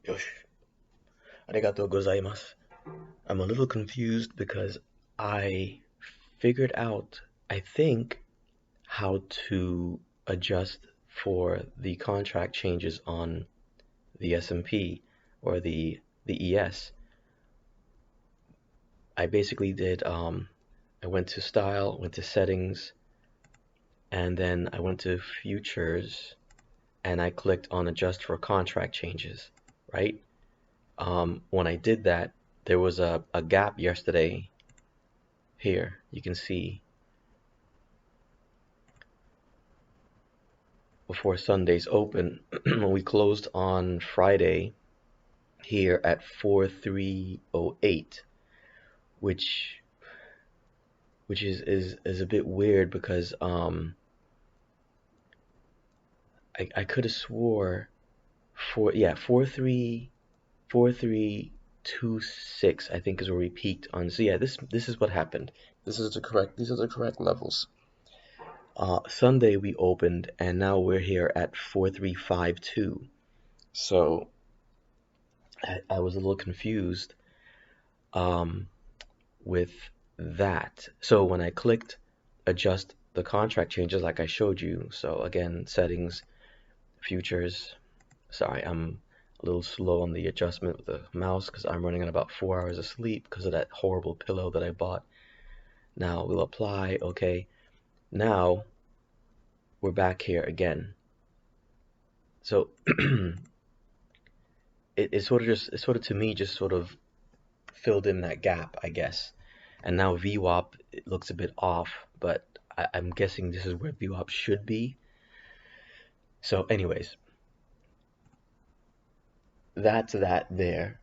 Yosh, arigatou gozaimasu. I'm a little confused because I figured out, I think, how to adjust for the contract changes on the S&P or the ES. I basically did I went to style, went to settings, and then I went to futures and I clicked on adjust for contract changes, right? When I did that, there was a gap yesterday here. You can see before Sunday's open, we closed on Friday here at 4308, which is a bit weird because I could have swore four three two six I think is where we peaked on. So yeah, this is what happened. These are the correct levels. Sunday we opened and now we're here at 4352. So I was a little confused um, with that. So when I clicked adjust the contract changes like I showed you, so again, settings, futures. Sorry, I'm a little slow on the adjustment with the mouse because I'm running on about 4 hours of sleep because of that horrible pillow that I bought. Now we'll apply. Okay, now we're back here again. So it sort of to me just sort of filled in that gap, I guess. And now VWAP it looks a bit off, but I'm guessing this is where VWAP should be. So, anyways, that's that there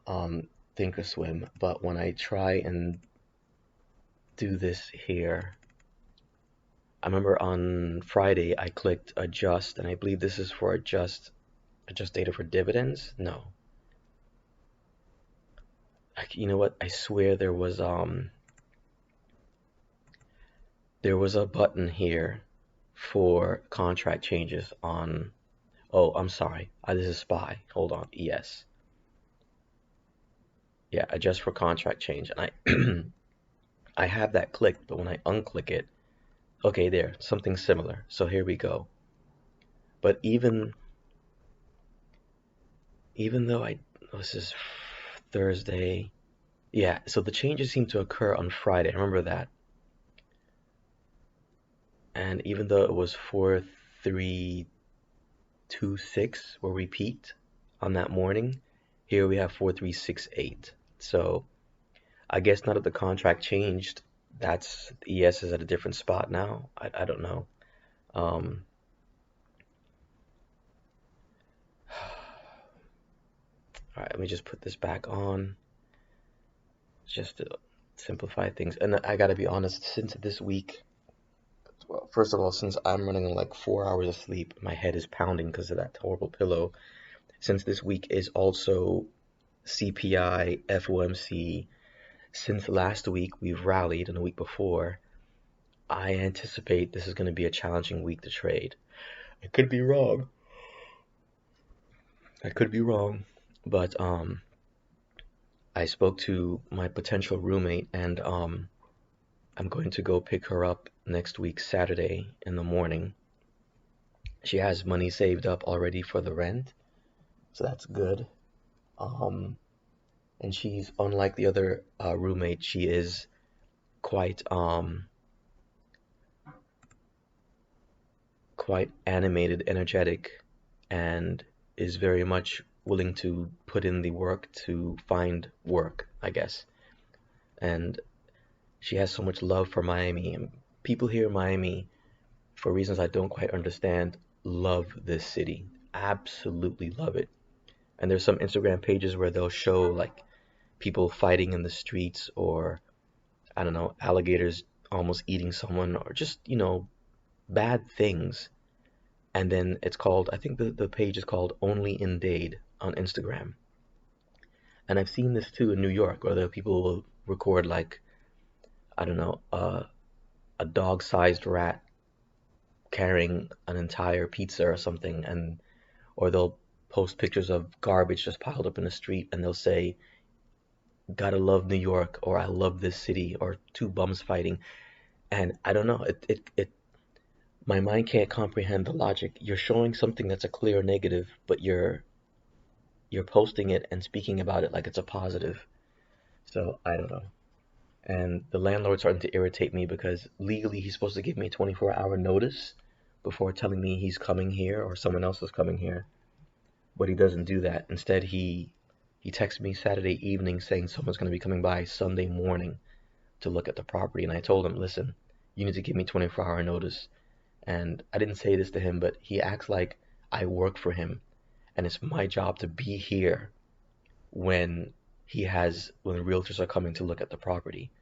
on Thinkorswim. But when I try and do this here, I remember on Friday I clicked adjust, and I believe this is for adjust data for dividends. No, you know what? I swear there was a button here for contract changes on. Oh, I'm sorry. This is SPY. Hold on. ES. Yeah, adjust for contract change, and I I have that clicked, but when I unclick it, okay, there, something similar. So here we go. But even though this is Thursday, yeah, so the changes seem to occur on Friday. I remember that. And even though it was 4326 where we peaked on that morning, here we have 4368. So I guess now that the contract changed, that's ES is at a different spot now. I don't know. Um, all right, let me just put this back on just to simplify things. And I gotta be honest, since this week, well, first of all, since I'm running on like 4 hours of sleep, my head is pounding because of that horrible pillow. Since this week is also CPI, FOMC, since last week we've rallied and the week before, I anticipate this is going to be a challenging week to trade. I could be wrong. I could be wrong, but I spoke to my potential roommate and I'm going to go pick her up next week Saturday in the morning. She has money saved up already for the rent, so that's good. Um, and she's unlike the other roommate. She is quite quite animated, energetic, and is very much willing to put in the work to find work, I guess. And she has so much love for Miami. And people here in Miami, for reasons I don't quite understand, love this city. Absolutely love it. And there's some Instagram pages where they'll show like people fighting in the streets or I don't know, alligators almost eating someone or just, bad things. And then it's called, I think the page is called Only in Dade on Instagram. And I've seen this too in New York, where the people will record like, I don't know, a dog-sized rat carrying an entire pizza or something, and or they'll post pictures of garbage just piled up in the street, and they'll say, "Gotta love New York," or "I love this city," or "two bums fighting." And I don't know, my mind can't comprehend the logic. You're showing something that's a clear negative, but you're posting it and speaking about it like it's a positive. So I don't know. And the landlord's starting to irritate me because legally he's supposed to give me a 24-hour notice before telling me he's coming here or someone else is coming here. But he doesn't do that. Instead, he texted me Saturday evening saying someone's going to be coming by Sunday morning to look at the property. And I told him, listen, you need to give me 24-hour notice. And I didn't say this to him, but he acts like I work for him and it's my job to be here when when the realtors are coming to look at the property.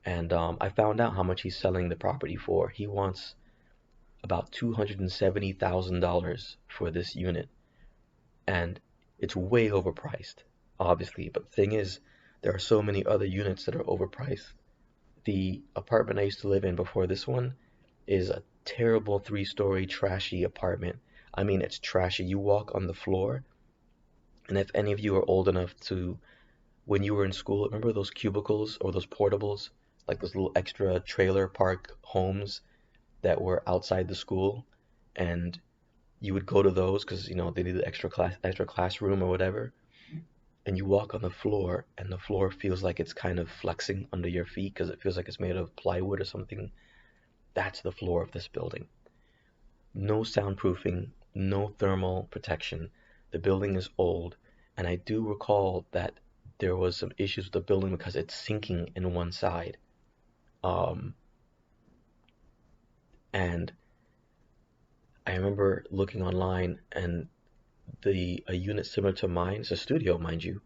And I found out how much he's selling the property for. He wants about $270,000 for this unit, and it's way overpriced, obviously. But the thing is, there are so many other units that are overpriced. The apartment I used to live in before this one is a terrible 3-story trashy apartment. I mean, it's trashy. You walk on the floor, and if any of you are old enough to, when you were in school, remember those cubicles or those portables, like those little extra trailer park homes that were outside the school, and you would go to those because they needed extra classroom or whatever, and you walk on the floor, and the floor feels like it's kind of flexing under your feet because it feels like it's made of plywood or something. That's the floor of this building. No soundproofing, no thermal protection. The building is old, and I do recall that there was some issues with the building because it's sinking in one side. And I remember looking online, and a unit similar to mine, it's a studio, mind you,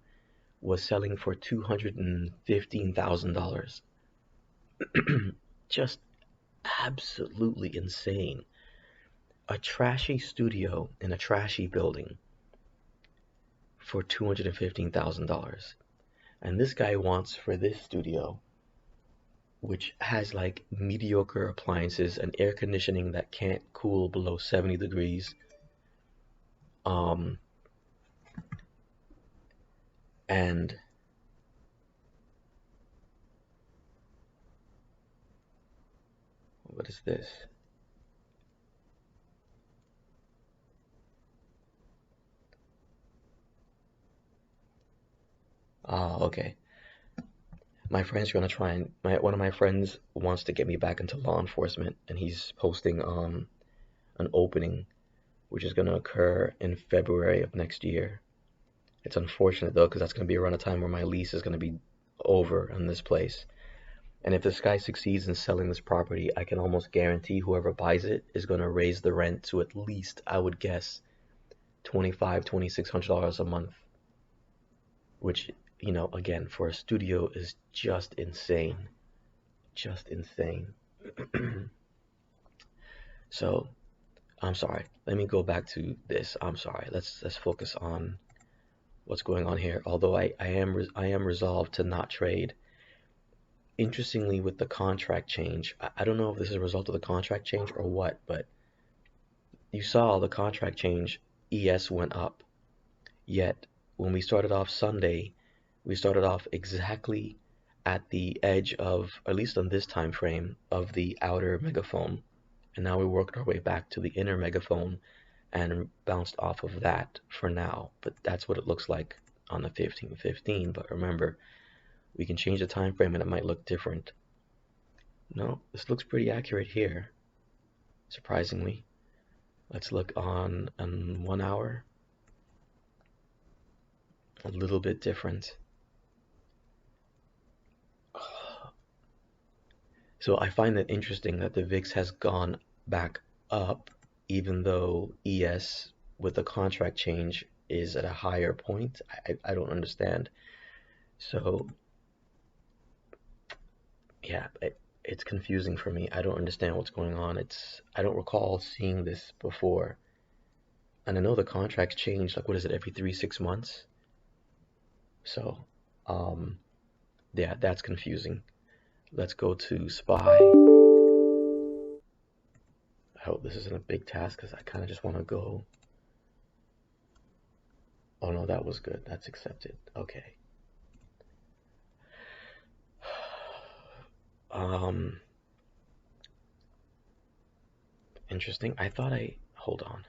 was selling for $215,000. Just absolutely insane. A trashy studio in a trashy building for $215,000. And this guy wants for this studio, which has like mediocre appliances and air conditioning that can't cool below 70 degrees. And what is this? Okay. My friend's gonna try and one of my friends wants to get me back into law enforcement, and he's posting an opening which is gonna occur in February of next year. It's unfortunate though, because that's gonna be around a time where my lease is gonna be over in this place. And if this guy succeeds in selling this property, I can almost guarantee whoever buys it is gonna raise the rent to at least, I would guess, $2,600 a month, which, again, for a studio is just insane. Just insane. So, I'm sorry. Let me go back to this. I'm sorry. Let's focus on what's going on here. Although I am resolved to not trade. Interestingly, with the contract change, I don't know if this is a result of the contract change or what, but you saw the contract change, ES went up. Yet when we started off Sunday, we started off exactly at the edge of, at least on this time frame, of the outer megaphone. And now we worked our way back to the inner megaphone and bounced off of that for now. But that's what it looks like on the 1515. But remember, we can change the time frame and it might look different. No, this looks pretty accurate here, surprisingly. Let's look on 1 hour. A little bit different. So I find it interesting that the VIX has gone back up, even though ES with the contract change is at a higher point. I don't understand. So yeah, it's confusing for me. I don't understand what's going on. I don't recall seeing this before. And I know the contracts change, like what is it, every 3-6 months? So yeah, that's confusing. Let's go to SPY. I hope this isn't a big task because I kind of just want to go. Oh no, that was good. That's accepted. Okay. Um, Interesting. I thought hold on.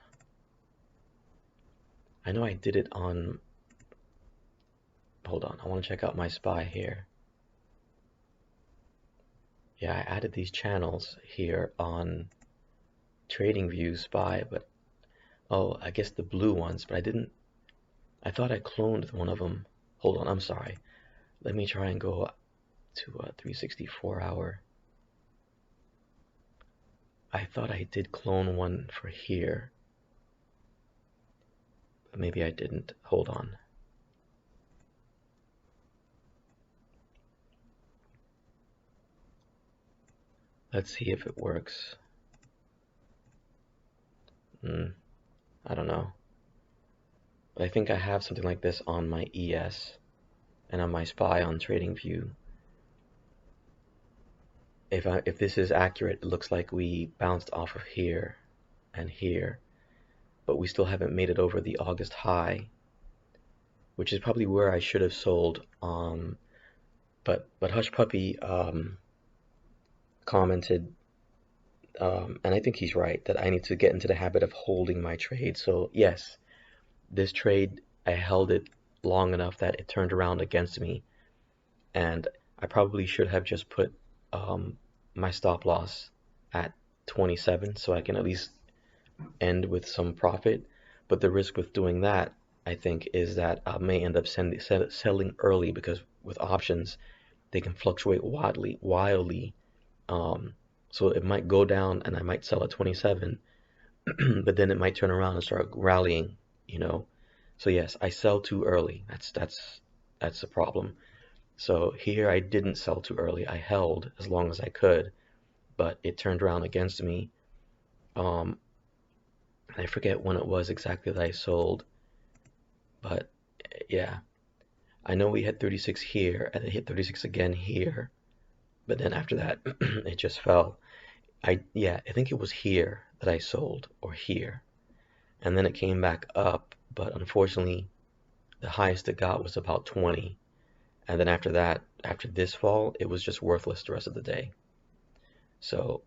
I know I did it on, hold on. I want to check out my SPY here. Yeah, I added these channels here on TradingView SPY, but oh, I guess the blue ones, but I thought I cloned one of them. Hold on, I'm sorry. Let me try and go to a 364 hour. I thought I did clone one for here, but maybe I didn't. Hold on. Let's see if it works. I don't know. But I think I have something like this on my ES and on my SPY on TradingView. If this is accurate, it looks like we bounced off of here and here, but we still haven't made it over the August high, which is probably where I should have sold. But Hush Puppy commented, and I think he's right, that I need to get into the habit of holding my trade. So yes, this trade, I held it long enough that it turned around against me, and I probably should have just put my stop loss at 27 so I can at least end with some profit. But the risk with doing that, I think, is that I may end up selling early, because with options, they can fluctuate wildly. So it might go down and I might sell at 27, but then it might turn around and start rallying, you know. So yes, I sell too early. That's the problem. So here I didn't sell too early. I held as long as I could, but it turned around against me. Um, I forget when it was exactly that I sold, but yeah, I know we had 36 here and it hit 36 again here, but then after that it just fell. I think it was here that I sold, or here, and then it came back up, but unfortunately the highest it got was about 20, and then after that, after this fall, it was just worthless the rest of the day. So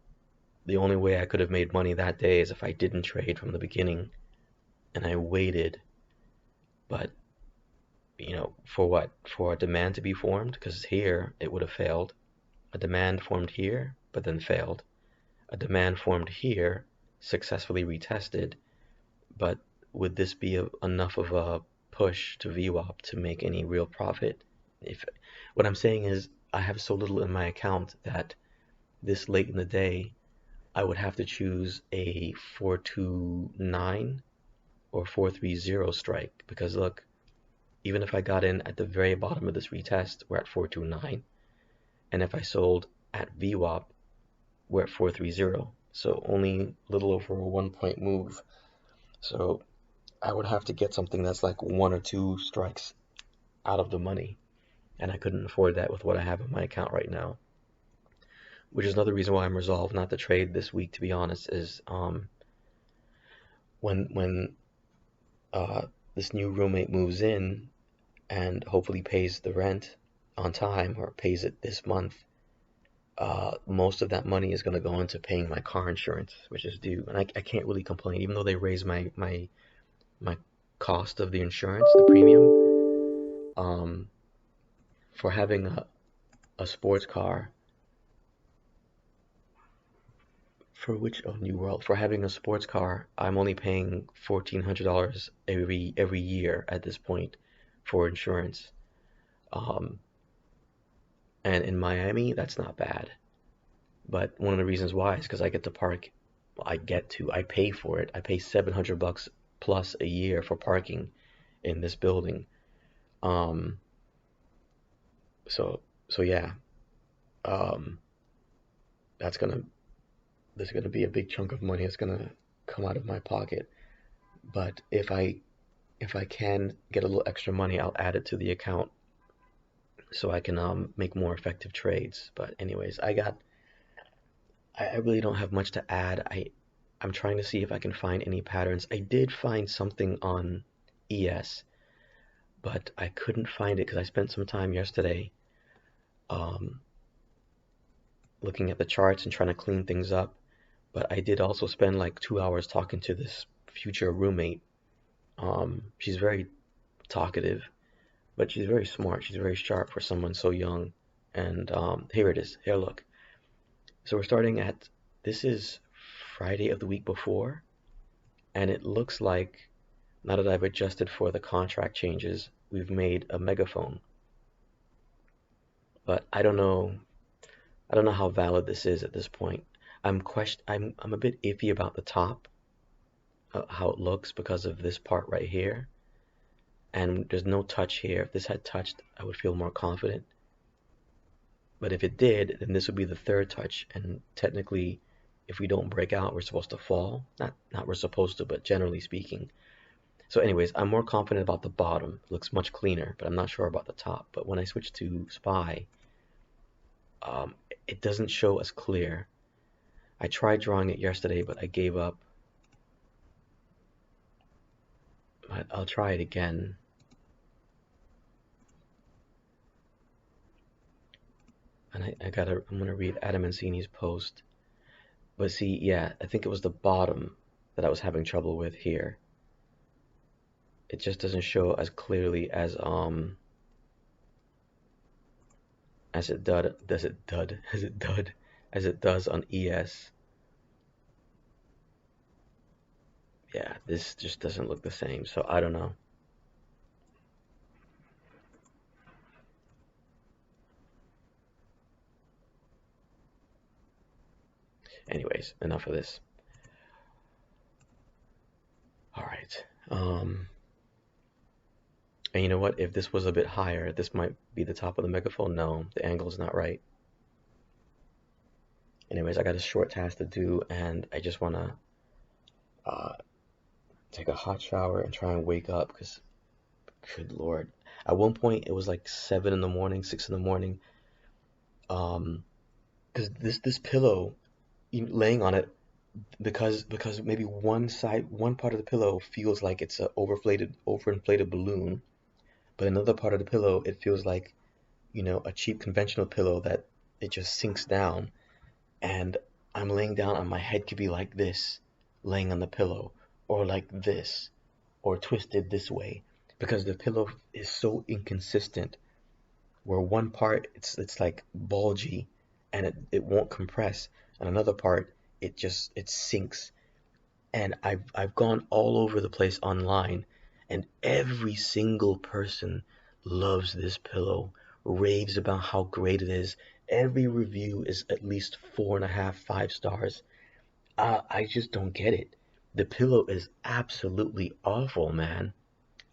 the only way I could have made money that day is if I didn't trade from the beginning and I waited. But for what? For a demand to be formed? Because here it would have failed. A demand formed here, but then failed. A demand formed here, successfully retested, but would this be enough of a push to VWAP to make any real profit? If what I'm saying is I have so little in my account that this late in the day I would have to choose a 429 or 430 strike, because look, even if I got in at the very bottom of this retest, we're at 429, and if I sold at VWAP, we're at 430. So only a little over a 1 point move. So I would have to get something that's like 1 or 2 strikes out of the money, and I couldn't afford that with what I have in my account right now. Which is another reason why I'm resolved not to trade this week, to be honest, is when this new roommate moves in and hopefully pays the rent on time, or pays it this month, most of that money is going to go into paying my car insurance, which is due. And I can't really complain, even though they raised my cost of the insurance, the premium, for having a sports car. New World, for having a sports car, I'm only paying $1,400 every year at this point for insurance. Um, and in Miami, that's not bad. But one of the reasons why is because I get to park. Well, I pay for it. I pay $700 plus a year for parking in this building. Um, so yeah, um, that's gonna there's gonna be a big chunk of money that's gonna come out of my pocket. But if I can get a little extra money, I'll add it to the account so I can make more effective trades. But anyways, I really don't have much to add. I'm trying to see if I can find any patterns. I did find something on ES. but I couldn't find it because I spent some time yesterday um, looking at the charts and trying to clean things up. But I did also spend like 2 hours talking to this future roommate. She's very talkative, but she's very smart. She's very sharp for someone so young. And here it is. Here, look. So we're starting at, this is Friday of the week before, and it looks like, now that I've adjusted for the contract changes, we've made a megaphone. But I don't know how valid this is at this point. I'm a bit iffy about the top, how it looks because of this part right here. And there's no touch here. If this had touched, I would feel more confident. But if it did, then this would be the third touch. And technically, if we don't break out, we're supposed to fall. Not we're supposed to, but generally speaking. So anyways, I'm more confident about the bottom. It looks much cleaner, but I'm not sure about the top. But when I switch to SPY, um, it doesn't show as clear. I tried drawing it yesterday, but I gave up. I'll try it again. And I'm gonna read Adam Mancini's post. But see, yeah, I think it was the bottom that I was having trouble with here. It just doesn't show as clearly as it dud does it dud as it dud as it does on ES. Yeah, this just doesn't look the same, so I don't know. Anyways, enough of this. All right. And you know what? If this was a bit higher, this might be the top of the megaphone. No, the angle is not right. Anyways, I got a short task to do, and I just want to uh, take a hot shower and try and wake up because, good Lord. At one point, it was like 7 in the morning, 6 in the morning. Because this pillow, laying on it, because maybe one part of the pillow feels like it's a overinflated balloon, but another part of the pillow, it feels like, a cheap conventional pillow that it just sinks down. And I'm laying down and my head could be like this, laying on the pillow, or like this, or twisted this way, because the pillow is so inconsistent. Where one part it's like bulgy and it won't compress, and another part it sinks. And I've gone all over the place online, and every single person loves this pillow, raves about how great it is. Every review is at least 4.5, 5 stars. I just don't get it. The pillow is absolutely awful, man.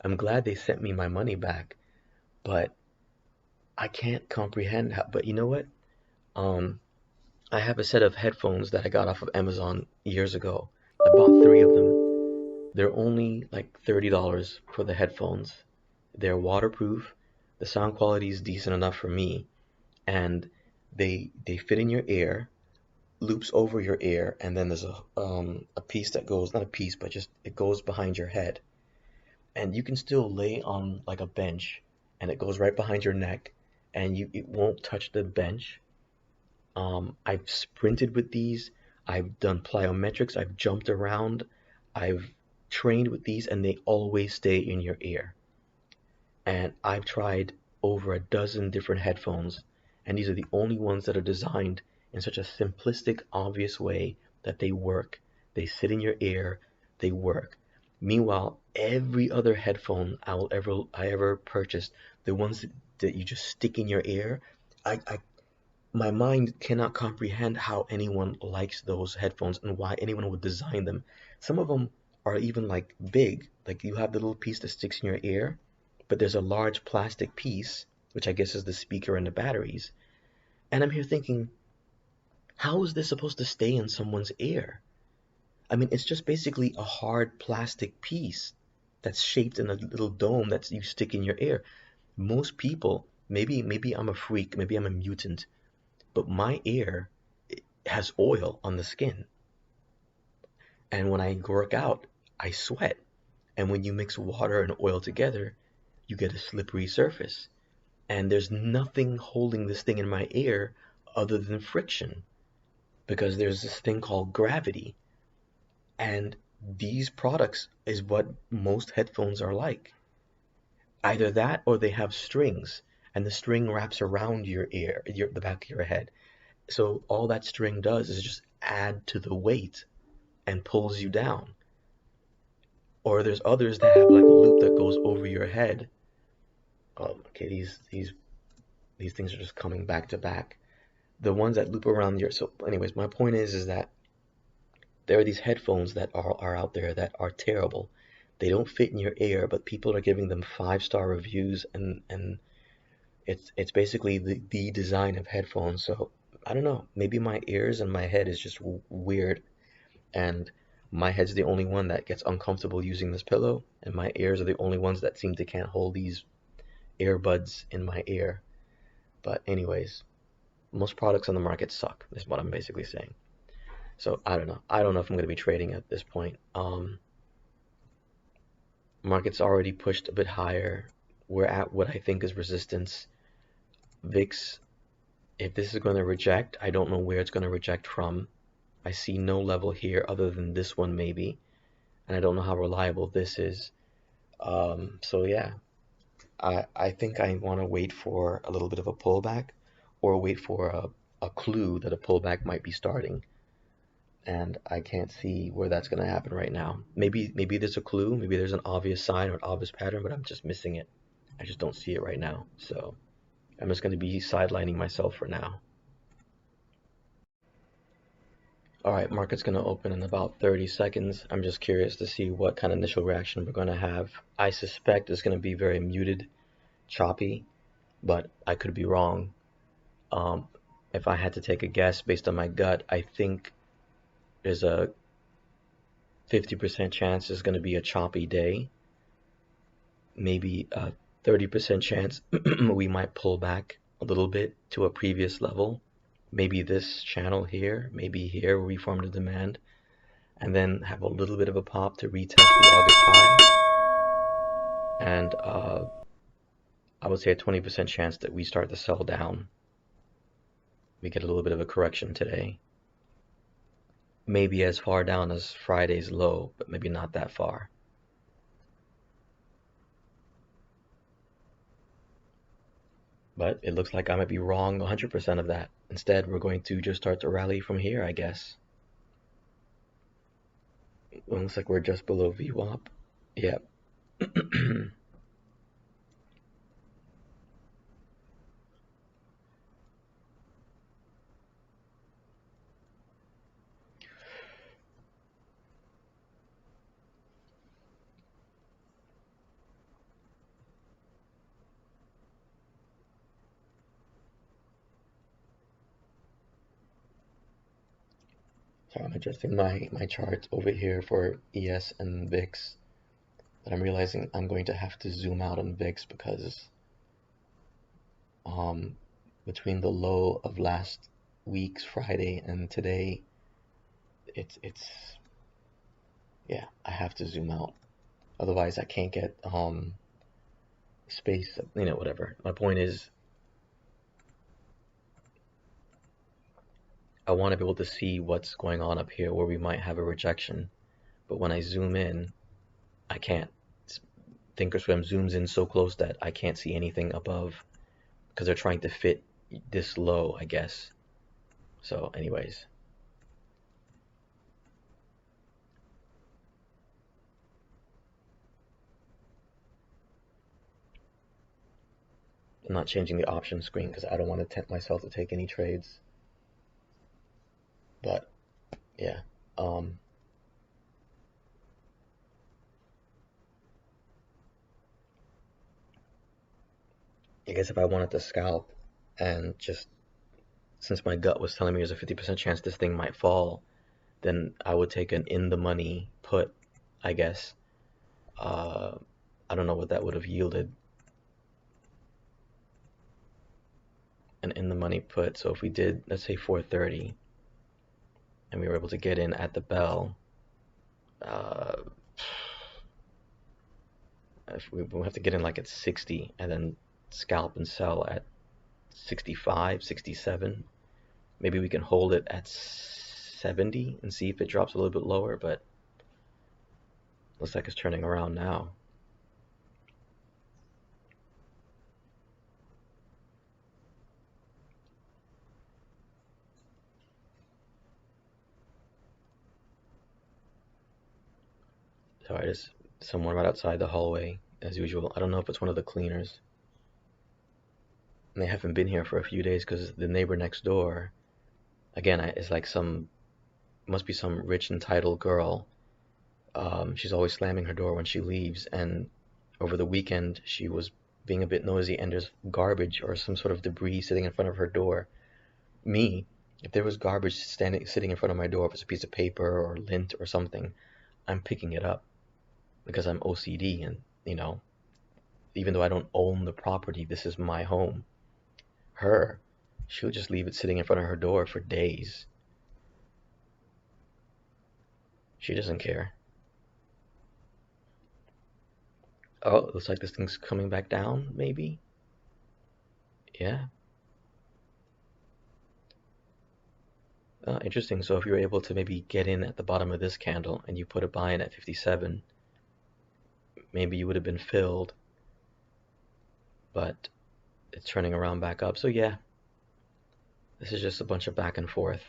I'm glad they sent me my money back, but I can't comprehend how. But you know what? Um, I have a set of headphones that I got off of Amazon years ago. I bought 3 of them. They're only like $30 for the headphones. They're waterproof. The sound quality is decent enough for me, and they fit in your ear, loops over your ear, and then there's a piece that goes, not a piece, but just it goes behind your head, and you can still lay on like a bench, and it goes right behind your neck, and it won't touch the bench. I've sprinted with these. I've done plyometrics. I've jumped around. I've trained with these, and they always stay in your ear. And I've tried over a dozen different headphones, and these are the only ones that are designed in such a simplistic, obvious way that they work. They sit in your ear, they work. Meanwhile, every other headphone I ever purchased, the ones that you just stick in your ear, I my mind cannot comprehend how anyone likes those headphones and why anyone would design them. Some of them are even like big, like you have the little piece that sticks in your ear, but there's a large plastic piece, which I guess is the speaker and the batteries. And I'm here thinking, how is this supposed to stay in someone's ear? I mean, it's just basically a hard plastic piece that's shaped in a little dome that you stick in your ear. Most people, maybe I'm a freak, maybe I'm a mutant, but my ear has oil on the skin. And when I work out, I sweat. And when you mix water and oil together, you get a slippery surface. And there's nothing holding this thing in my ear other than friction, because there's this thing called gravity. And these products is what most headphones are like. Either that or they have strings, and the string wraps around your ear, the back of your head. So all that string does is just add to the weight and pulls you down. Or there's others that have like a loop that goes over your head. Okay, these things are just coming back to back. The ones that loop around your, so anyways, my point is that there are these headphones that are out there that are terrible. They don't fit in your ear, but people are giving them 5-star reviews, and it's basically the design of headphones. So I don't know, maybe my ears and my head is just weird, and my head's the only one that gets uncomfortable using this pillow, and my ears are the only ones that seem to can't hold these earbuds in my ear. But anyways, most products on the market suck, is what I'm basically saying. So I don't know. I don't know if I'm going to be trading at this point. Market's already pushed a bit higher. We're at what I think is resistance. VIX, if this is going to reject, I don't know where it's going to reject from. I see no level here other than this one maybe, and I don't know how reliable this is. So yeah, I think I want to wait for a little bit of a pullback, or wait for a clue that a pullback might be starting. And I can't see where that's going to happen right now. Maybe there's a clue, maybe there's an obvious sign or an obvious pattern, but I'm just missing it. I just don't see it right now. So I'm just going to be sidelining myself for now. All right, market's going to open in about 30 seconds. I'm just curious to see what kind of initial reaction we're going to have. I suspect it's going to be very muted, choppy, but I could be wrong. If I had to take a guess based on my gut, I think there's a 50% chance it's going to be a choppy day. Maybe a 30% chance we might pull back a little bit to a previous level. Maybe this channel here, maybe here where we formed a demand, and then have a little bit of a pop to retest the August high. And I would say a 20% chance that we start to sell down. We get a little bit of a correction today. Maybe as far down as Friday's low, but maybe not that far. But it looks like I might be wrong 100% of that. Instead, we're going to just start to rally from here, I guess. It looks like we're just below VWAP. Yep. So I'm adjusting my charts over here for ES and VIX. But I'm realizing I'm going to have to zoom out on VIX because between the low of last week's Friday and today, it's yeah, I have to zoom out. Otherwise I can't get space, whatever. My point is, I want to be able to see what's going on up here where we might have a rejection. But when I zoom in, I can't. Thinkorswim zooms in so close that I can't see anything above because they're trying to fit this low, I guess. So anyways. I'm not changing the option screen because I don't want to tempt myself to take any trades. But yeah, I guess if I wanted to scalp and just, since my gut was telling me there's a 50% chance this thing might fall, then I would take an in the money put, I guess. I don't know what that would have yielded. An in the money put. So if we did, let's say 430, and we were able to get in at the bell, If we'll have to get in like at 60 and then scalp and sell at 65, 67. Maybe we can hold it at 70 and see if it drops a little bit lower, but looks like it's turning around now. So I just someone right outside the hallway as usual. I don't know if it's one of the cleaners. And they haven't been here for a few days because the neighbor next door, again, is like must be some rich entitled girl. She's always slamming her door when she leaves, and over the weekend she was being a bit nosy, and there's garbage or some sort of debris sitting in front of her door. Me, if there was garbage sitting in front of my door, if it's a piece of paper or lint or something, I'm picking it up because I'm OCD, and even though I don't own the property, this is my home. Her, she'll just leave it sitting in front of her door for days. She doesn't care. Oh, it looks like this thing's coming back down, maybe? Yeah. Interesting. So if you're able to maybe get in at the bottom of this candle and you put a buy in at 57, maybe you would have been filled, but it's turning around back up. So yeah, this is just a bunch of back and forth.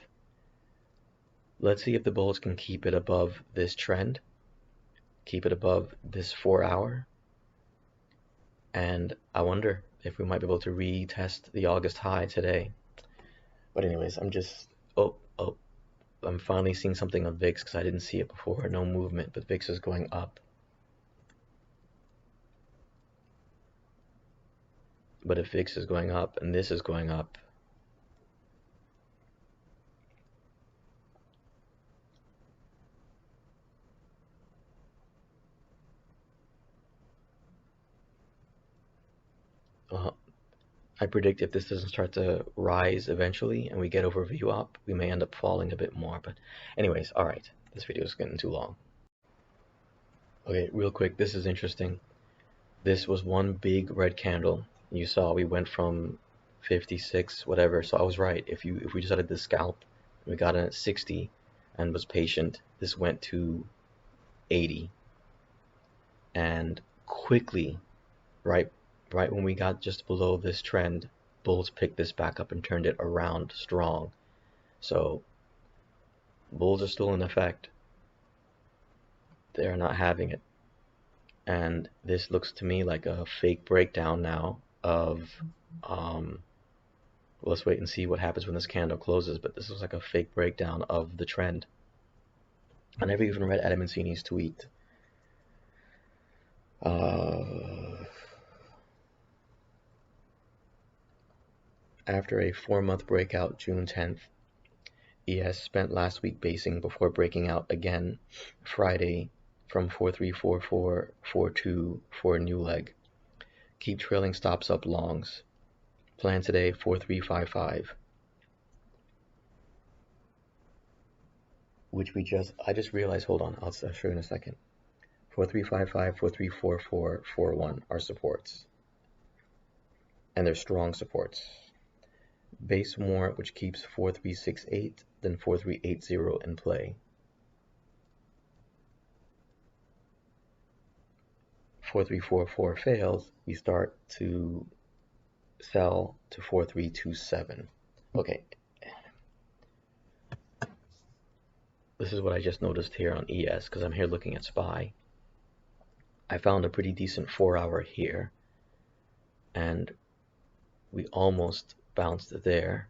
Let's see if the bulls can keep it above this trend, keep it above this 4 hour, and I wonder if we might be able to retest the August high today. But anyways, I'm finally seeing something on VIX because I didn't see it before. No movement, but VIX is going up. But if VIX is going up and this is going up, I predict if this doesn't start to rise eventually and we get over VWAP, we may end up falling a bit more. But anyways, all right, this video is getting too long. Okay, real quick, this is interesting. This was one big red candle. You saw we went from 56, whatever. So I was right. If we decided to scalp, we got in at 60 and was patient, this went to 80. And quickly, right when we got just below this trend, bulls picked this back up and turned it around strong. So bulls are still in effect. They're not having it. And this looks to me like a fake breakdown now of let's wait and see what happens when this candle closes, but this looks like a fake breakdown of the trend. I never even read Adam Mancini's tweet. After a 4-month breakout June 10th, ES spent last week basing before breaking out again Friday from 434442 for a new leg. Keep trailing stops up longs. Plan today 4355. Which I just realized, hold on, I'll show you in a second. 4355, 4344, 41 are supports. And they're strong supports. Base more, which keeps 4368, then 4380 in play. 4344 fails, we start to sell to 4327. Okay. This is what I just noticed here on ES, because I'm here looking at SPY. I found a pretty decent 4-hour here, and we almost bounced there.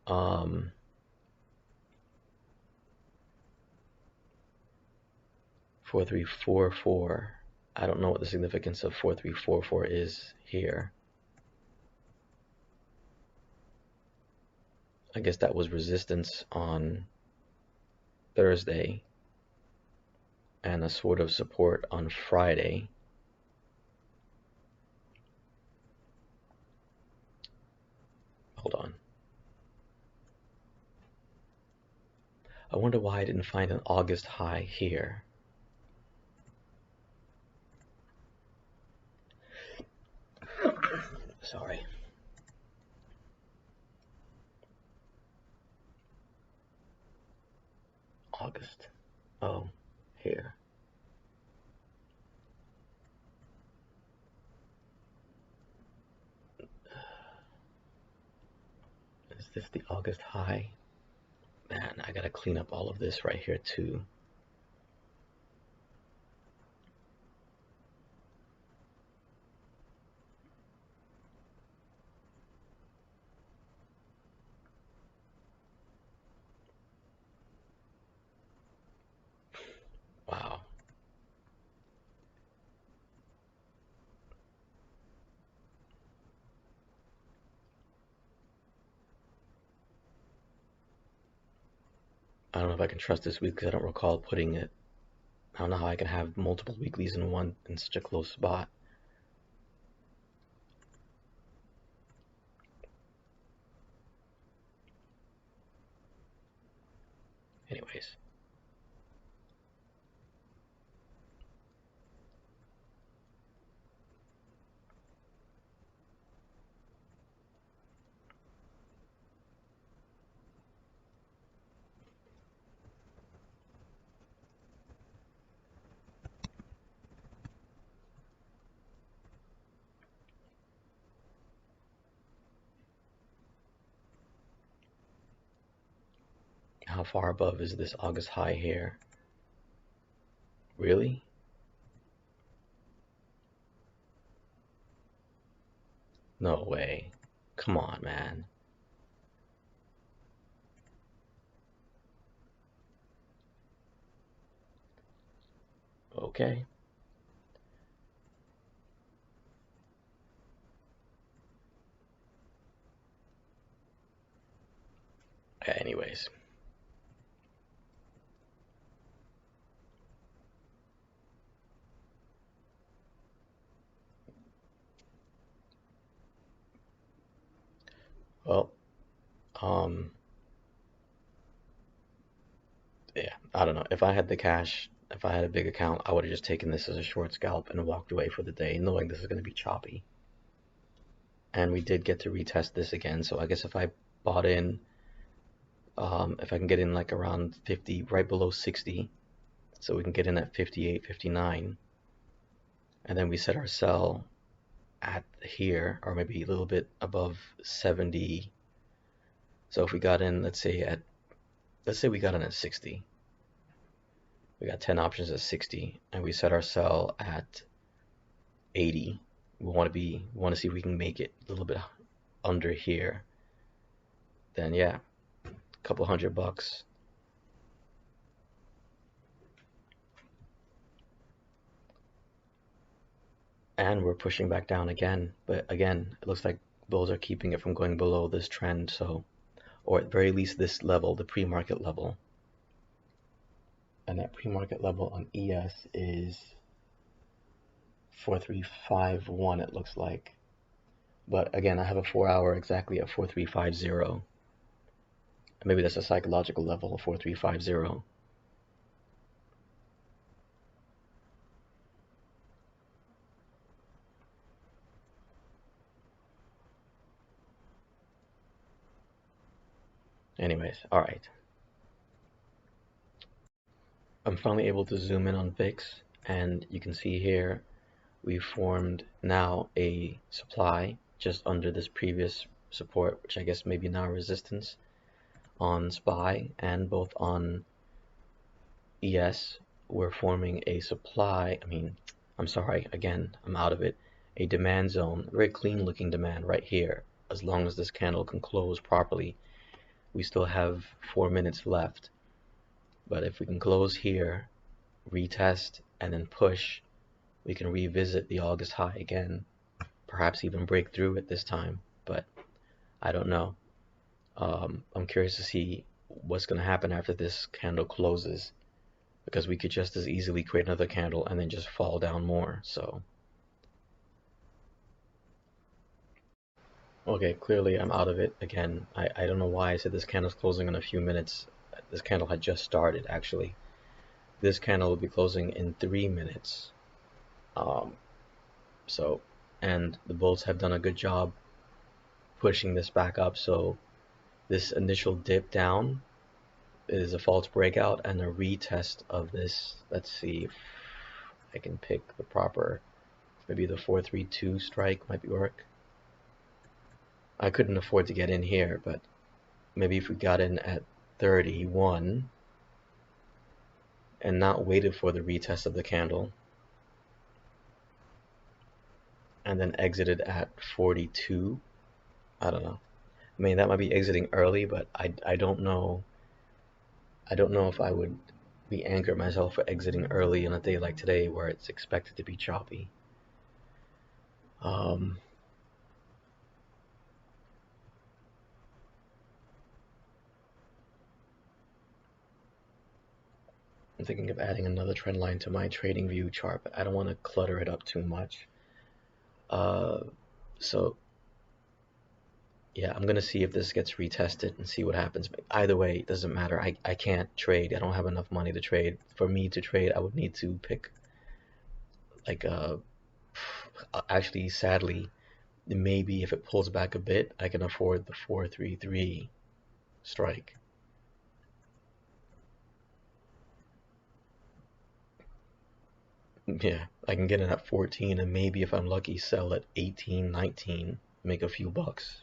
4344. I don't know what the significance of 4344 is here. I guess that was resistance on Thursday and a sort of support on Friday. Hold on. I wonder why I didn't find an August high here. Sorry. August. Oh, here. Is this the August high? Man, I gotta clean up all of this right here too. Wow. I don't know if I can trust this week because I don't recall putting it. I don't know how I can have multiple weeklies in one in such a close spot. Anyways. How far above is this August high here? Really? No way. Come on, man. Okay. Anyways. Well, um, yeah, I don't know. If I had the cash, if I had a big account, I would have just taken this as a short scalp and walked away for the day, knowing this is going to be choppy. And we did get to retest this again, so I guess if I bought in, if I can get in like around 50, right below 60, so we can get in at 58, 59, and then we set our sell at here, or maybe a little bit above 70. So if we got in, let's say we got in at 60. We got 10 options at 60, and we set our sell at 80. We want to see if we can make it a little bit under here. Then yeah, a couple $100. And we're pushing back down again, but again, it looks like those are keeping it from going below this trend, so, or at very least this level, the pre-market level. And that pre-market level on ES is 4351, it looks like. But again, I have a 4-hour exactly at 4350. Maybe that's a psychological level of 4350. Anyways, all right. I'm finally able to zoom in on VIX, and you can see here we formed now a supply just under this previous support, which I guess maybe now resistance on SPY, and both on ES we're forming a supply. I'm sorry, again, I'm out of it. A demand zone, very clean looking demand right here. As long as this candle can close properly, we still have 4 minutes left. But if we can close here, retest, and then push, we can revisit the August high again, perhaps even break through it this time, but I don't know. I'm curious to see what's going to happen after this candle closes, because we could just as easily create another candle and then just fall down more. So okay, clearly I'm out of it again. I don't know why I said this candle's closing in a few minutes. This candle had just started, actually. This candle will be closing in 3 minutes. So and the bulls have done a good job pushing this back up. So this initial dip down is a false breakout and a retest of this. Let's see if I can pick the proper, maybe the 432 strike might work. I couldn't afford to get in here, but maybe if we got in at 31 and not waited for the retest of the candle and then exited at 42, I don't know. I mean, that might be exiting early, but I don't know. I don't know if I would be angry at myself for exiting early on a day like today where it's expected to be choppy. I'm thinking of adding another trend line to my trading view chart, but I don't want to clutter it up too much. So yeah, I'm gonna see if this gets retested and see what happens. Either way, it doesn't matter. I can't trade. I don't have enough money to trade. For me to trade, I would need to pick like actually sadly, maybe if it pulls back a bit, I can afford the 433 strike. Yeah, I can get it at 14 and maybe if I'm lucky sell at 18, 19, make a few bucks.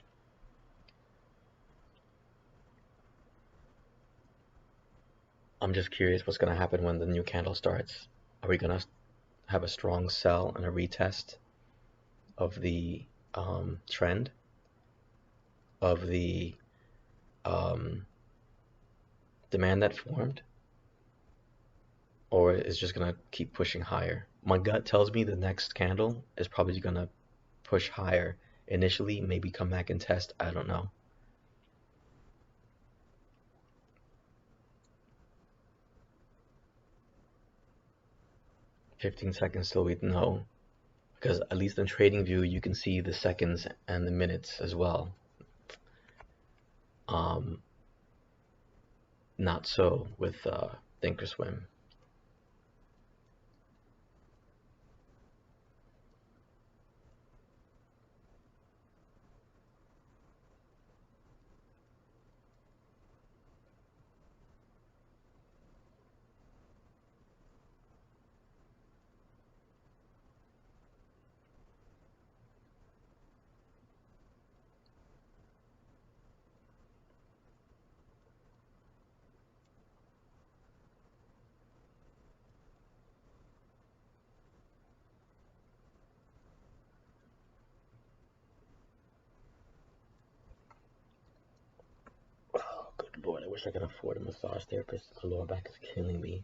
I'm just curious what's going to happen when the new candle starts. Are we going to have a strong sell and a retest of the trend of the um, demand that formed? Or is just going to keep pushing higher? My gut tells me the next candle is probably going to push higher initially, maybe come back and test. I don't know. 15 seconds till we know. Because at least in TradingView, you can see the seconds and the minutes as well. Not so with Thinkorswim. Oh, good lord, I wish I could afford a massage therapist. The lower back is killing me.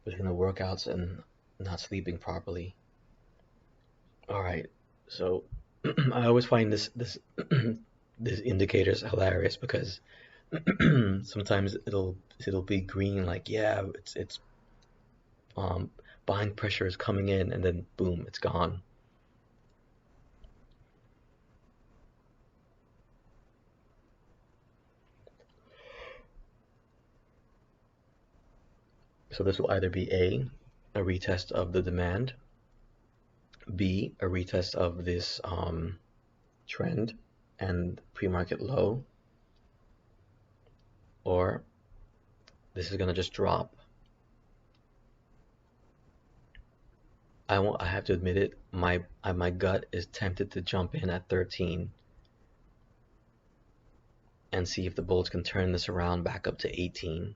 Between the workouts and not sleeping properly. Alright, so I always find this this indicator's hilarious because sometimes it'll be green like yeah it's um buying pressure is coming in and then boom it's gone. So this will either be a retest of the demand, B, a retest of this trend and pre-market low, or this is gonna just drop. I have to admit it, my gut is tempted to jump in at 13 and see if the bulls can turn this around back up to 18.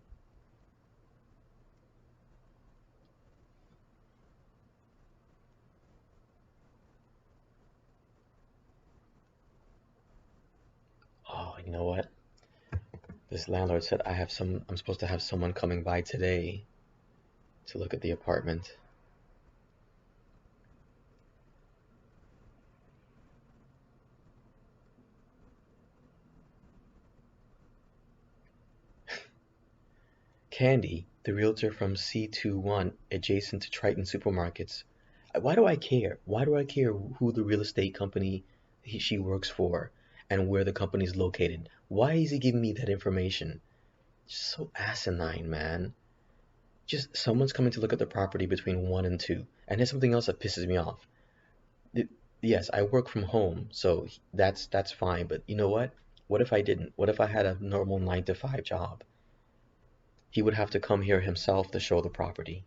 Oh, you know what? This landlord said I'm supposed to have someone coming by today to look at the apartment. Candy, the realtor from C21 adjacent to Triton Supermarkets. Why do I care? Why do I care who the real estate company she works for and where the company is located? Why is he giving me that information? Just so asinine, man. Just someone's coming to look at the property between 1 and 2. And there's something else that pisses me off. yes, I work from home, so that's fine. But you know what? What if I didn't? What if I had a normal 9 to 5 job? He would have to come here himself to show the property.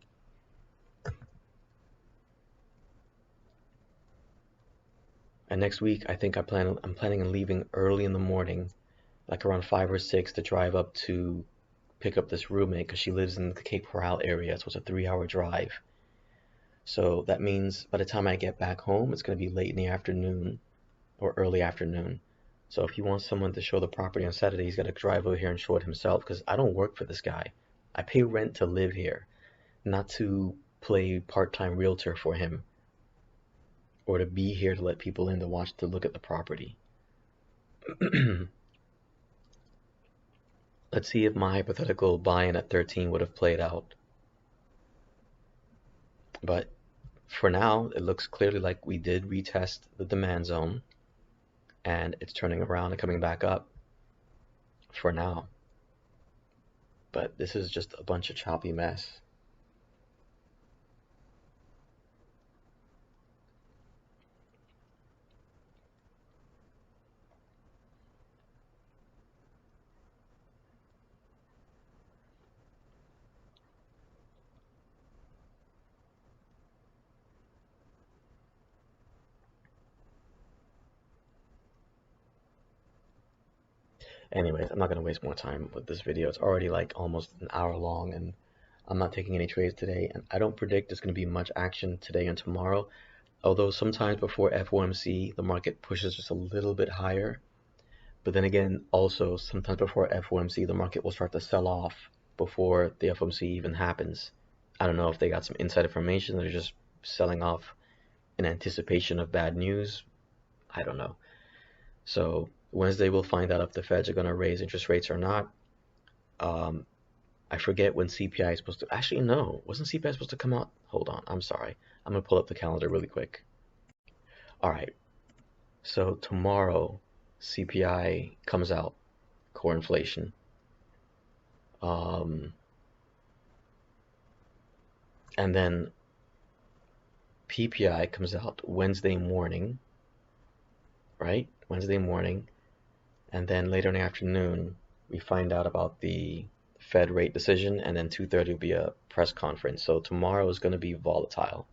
And next week, I think I'm planning on leaving early in the morning, like around 5 or 6, to drive up to pick up this roommate because she lives in the Cape Coral area, so it's a 3 hour drive. So that means by the time I get back home, it's going to be late in the afternoon or early afternoon. So if he wants someone to show the property on Saturday, he's got to drive over here and show it himself because I don't work for this guy. I pay rent to live here, not to play part-time realtor for him or to be here to let people in to watch to look at the property. Let's see if my hypothetical buy-in at 13 would have played out. But for now, it looks clearly like we did retest the demand zone and it's turning around and coming back up for now. But this is just a bunch of choppy mess. Anyways, I'm not going to waste more time with this video. It's already like almost an hour long and I'm not taking any trades today. And I don't predict there's going to be much action today and tomorrow. Although sometimes before FOMC, the market pushes just a little bit higher. But then again, also sometimes before FOMC, the market will start to sell off before the FOMC even happens. I don't know if they got some inside information, they're just selling off in anticipation of bad news. I don't know. So Wednesday we'll find out if the Feds are going to raise interest rates or not. I forget when CPI is supposed to. Actually, no. Wasn't CPI supposed to come out? Hold on. I'm sorry. I'm going to pull up the calendar really quick. All right. So tomorrow, CPI comes out, core inflation. And then PPI comes out Wednesday morning, right? Wednesday morning. And then later in the afternoon, we find out about the Fed rate decision, and then 2:30 will be a press conference. So tomorrow is going to be volatile.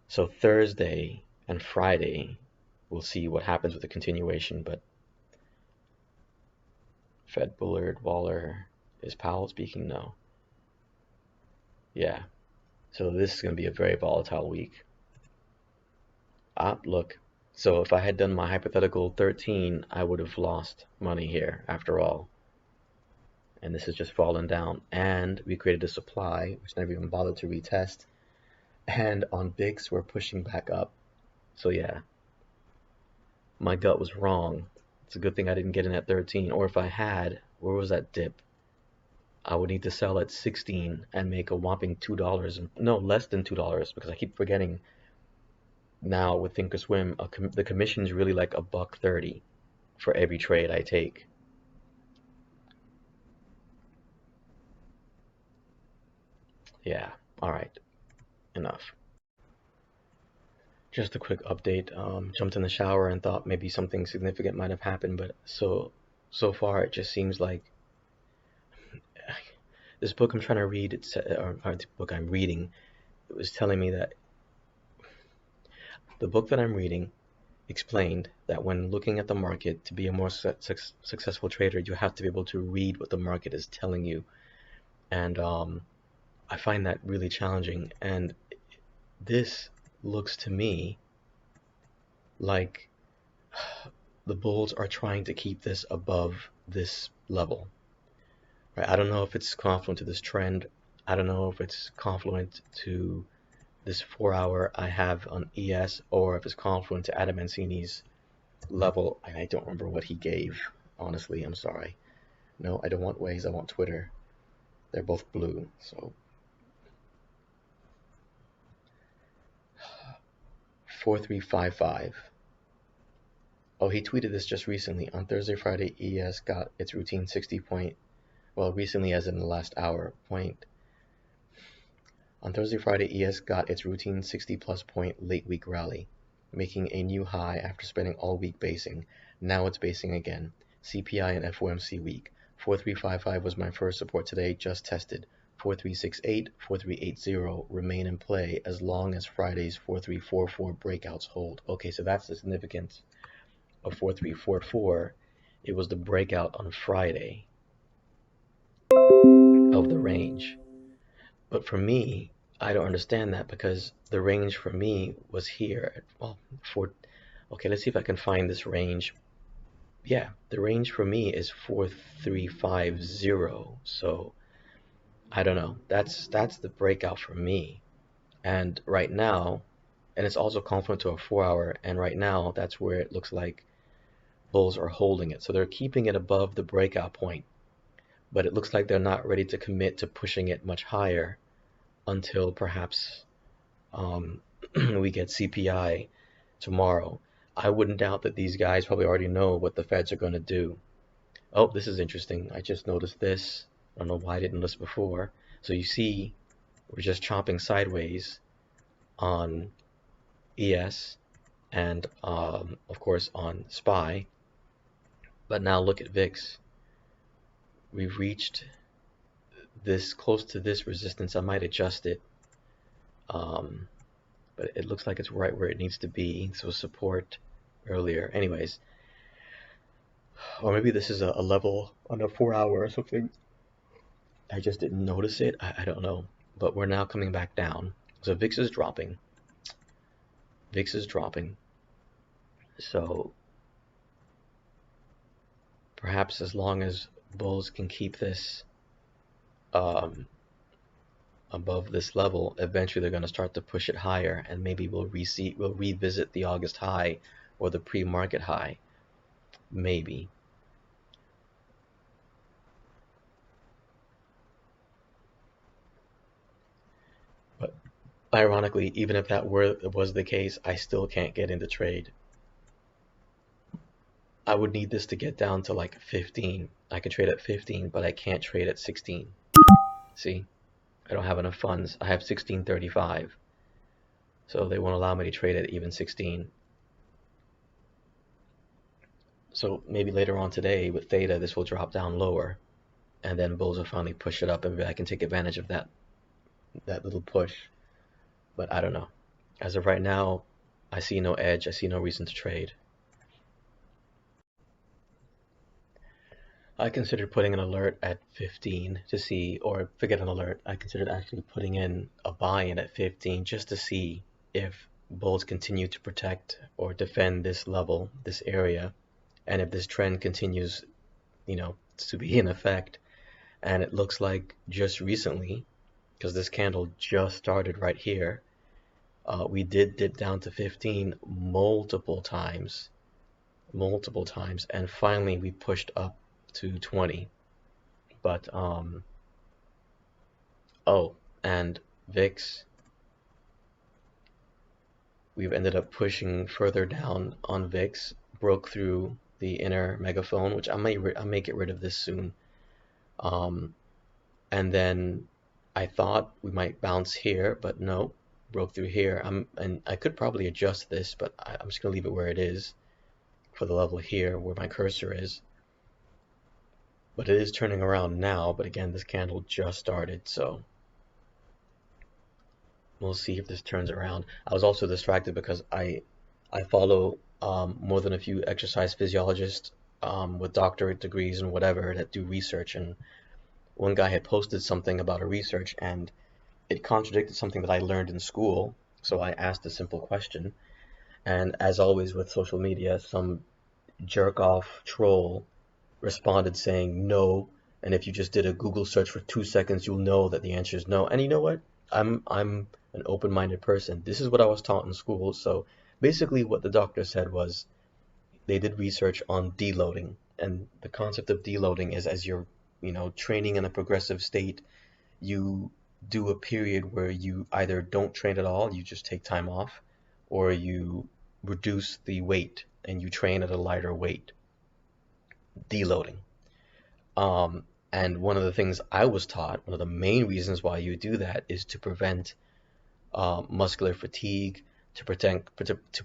So Thursday and Friday, we'll see what happens with the continuation. But Fed Bullard, Waller, is Powell speaking? No. Yeah. So this is going to be a very volatile week. Look. So if I had done my hypothetical 13, I would have lost money here after all. And this has just fallen down. And we created a supply, which never even bothered to retest. And on VIX, we're pushing back up. So yeah, my gut was wrong. It's a good thing I didn't get in at 13. Or if I had, where was that dip? I would need to sell at 16 and make a whopping $2. No, less than $2 because I keep forgetting now with Thinkorswim, the commission is really like $1.30 for every trade I take. Yeah, all right, enough. Just a quick update. Jumped in the shower and thought maybe something significant might have happened, but so far it just seems like this book I'm trying to read, or the book I'm reading, it was telling me that the book that I'm reading explained that when looking at the market to be a more successful trader, you have to be able to read what the market is telling you. And I find that really challenging. And this looks to me like the bulls are trying to keep this above this level. Right? I don't know if it's confluent to this trend. I don't know if it's confluent to this 4 hour I have on ES, or if it's confluent to Adam Mancini's level. I don't remember what he gave. Honestly, I'm sorry. No, I don't want Waze. I want Twitter. They're both blue. So 4355. Oh, he tweeted this just recently. On Thursday, Friday, ES got its routine 60 point, well, recently as in the last hour, point On Thursday, Friday, ES got its routine 60 plus point late week rally, making a new high after spending all week basing. Now it's basing again. CPI and FOMC week. 4355 was my first support today, just tested. 4368, 4380 remain in play as long as Friday's 4344 breakouts hold. Okay, so that's the significance of 4344. It was the breakout on Friday of the range. But for me, I don't understand that because the range for me was here. Well, okay, let's see if I can find this range. Yeah, the range for me is 4350. So I don't know. That's the breakout for me. And right now, and it's also confluent to a 4 hour, and right now that's where it looks like bulls are holding it. So they're keeping it above the breakout point, but it looks like they're not ready to commit to pushing it much higher until perhaps we get CPI tomorrow. I wouldn't doubt that these guys probably already know what the Feds are going to do. Oh, this is interesting. I just noticed this. I don't know why I didn't notice before. So you see, we're just chopping sideways on ES and, of course, on SPY. But now look at VIX. We've reached this close to this resistance. I might adjust it. But it looks like it's right where it needs to be. So support earlier. Anyways, or maybe this is a level on a 4 hour or something. I just didn't notice it. I don't know. But we're now coming back down. So VIX is dropping. VIX is dropping. So perhaps as long as bulls can keep this above this level, eventually they're going to start to push it higher, and maybe we'll revisit the August high or the pre-market high. Maybe. But ironically, even if that was the case, I still can't get into trade. I would need this to get down to like 15. I can trade at 15, but I can't trade at 16. See? I don't have enough funds. I have 1635. So they won't allow me to trade at even 16. So maybe later on today with theta, this will drop down lower, and then bulls will finally push it up, and maybe I can take advantage of that little push. But I don't know. As of right now, I see no edge. I see no reason to trade. I considered putting an alert at 15 to see, or forget an alert. I considered actually putting in a buy-in at 15 just to see if bulls continue to protect or defend this level, this area, and if this trend continues, to be in effect. And it looks like just recently, because this candle just started right here, we did dip down to 15 multiple times, and finally we pushed up to 20. But and VIX, we've ended up pushing further down on VIX, broke through the inner megaphone, which I may get rid of this soon. And then I thought we might bounce here, but no, broke through here. And I could probably adjust this, but I'm just gonna leave it where it is for the level here where my cursor is. But it is turning around now, but again, this candle just started, so we'll see if this turns around. I was also distracted because I follow more than a few exercise physiologists with doctorate degrees and whatever that do research, and one guy had posted something about a research and it contradicted something that I learned in school, so I asked a simple question, and as always with social media, some jerk-off troll responded saying no, and if you just did a Google search for 2 seconds, you'll know that the answer is no. And you know what? I'm an open-minded person. This is what I was taught in school. So basically what the doctor said was they did research on deloading, and the concept of deloading is as you're training in a progressive state, you do a period where you either don't train at all, you just take time off, or you reduce the weight and you train at a lighter weight. Deloading. And one of the things I was taught, one of the main reasons why you do that is to prevent muscular fatigue, to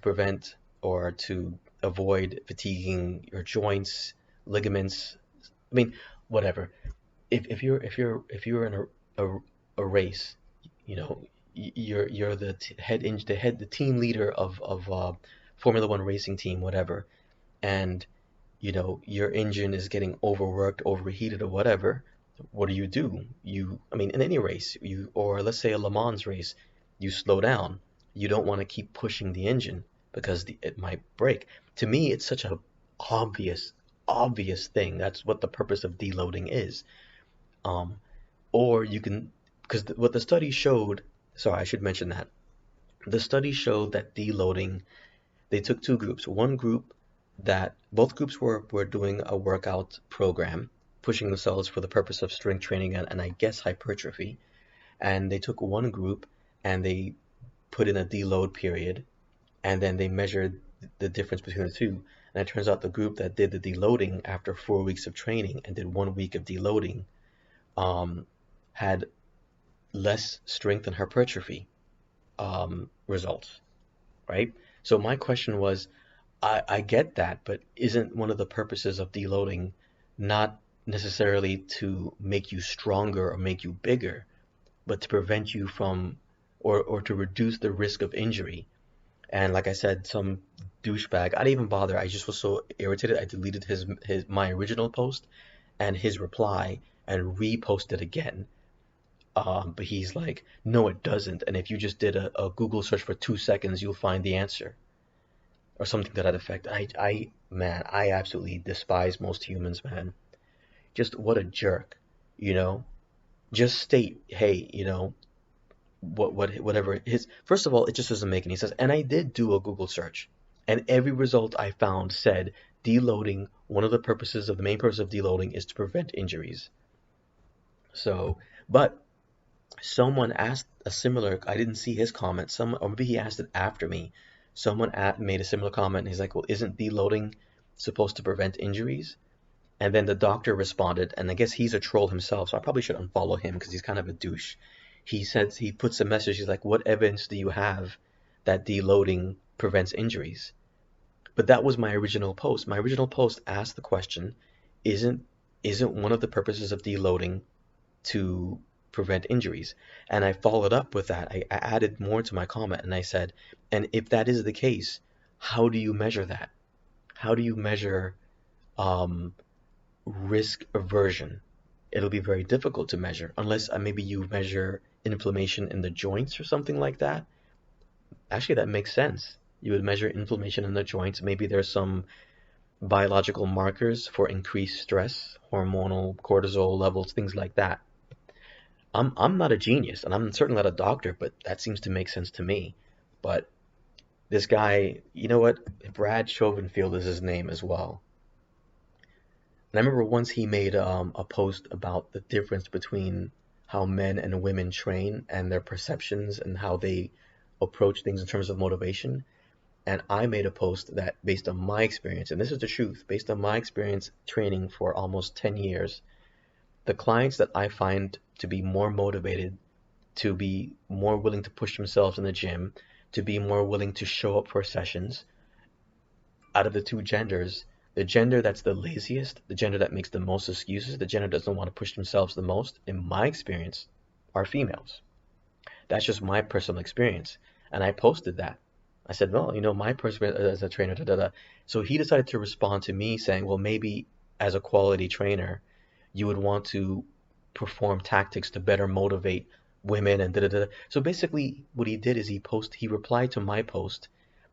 prevent or to avoid fatiguing your joints, ligaments. I mean, whatever. If you're in a race, you know, you're the the team leader of Formula One racing team, whatever, and your engine is getting overworked, overheated, or whatever. What do? I mean, in any race, or let's say a Le Mans race, you slow down. You don't want to keep pushing the engine because it might break. To me, it's such a obvious, obvious thing. That's what the purpose of deloading is. Um, or you can, because what the study showed, sorry, I should mention that. The study showed that deloading, they took two groups. One group that both groups were doing a workout program, pushing themselves for the purpose of strength training and I guess hypertrophy. And they took one group and they put in a deload period, and then they measured the difference between the two. And it turns out the group that did the deloading after 4 weeks of training and did 1 week of deloading um, had less strength and hypertrophy results, right? So my question was, I get that, but isn't one of the purposes of deloading not necessarily to make you stronger or make you bigger, but to prevent you from or to reduce the risk of injury? And like I said, some douchebag, I didn't even bother. I just was so irritated. I deleted his my original post and his reply and reposted again. But he's like, no, it doesn't. And if you just did a Google search for 2 seconds, you'll find the answer or something to that effect. Man, I absolutely despise most humans, man. Just what a jerk, you know? Just state, hey, whatever his. First of all, it just doesn't make any sense. And I did do a Google search, and every result I found said deloading. One of the main purpose of deloading is to prevent injuries. So, but someone asked a similar. I didn't see his comment. Someone, or maybe he asked it after me. Made a similar comment, and he's like, "Well, isn't deloading supposed to prevent injuries?" And then the doctor responded, and I guess he's a troll himself, so I probably should unfollow him because he's kind of a douche. He puts a message. He's like, "What evidence do you have that deloading prevents injuries?" But that was my original post. My original post asked the question, "Isn't isn't one of the purposes of deloading to prevent injuries?" And I followed up with that. I added more to my comment, and I said, "And if that is the case, how do you measure that? How do you measure um, risk aversion?" It'll be very difficult to measure unless maybe you measure inflammation in the joints or something like that. Actually, that makes sense. You would measure inflammation in the joints. Maybe there's some biological markers for increased stress, hormonal cortisol levels, things like that. I'm not a genius, and I'm certainly not a doctor, but that seems to make sense to me. But this guy, you know what? Brad Chauvinfield is his name as well. And I remember once he made a post about the difference between how men and women train and their perceptions and how they approach things in terms of motivation. And I made a post that, based on my experience, and this is the truth, based on my experience training for almost 10 years, the clients that I find to be more motivated, to be more willing to push themselves in the gym, to be more willing to show up for sessions, out of the two genders, the gender that's the laziest, the gender that makes the most excuses, the gender that doesn't want to push themselves the most, in my experience, are females. That's just my personal experience. And I posted that. I said, well, my person as a trainer, da, da, da. So he decided to respond to me saying, well, maybe as a quality trainer, you would want to perform tactics to better motivate women and da, da, da. So basically what he did is he replied to my post,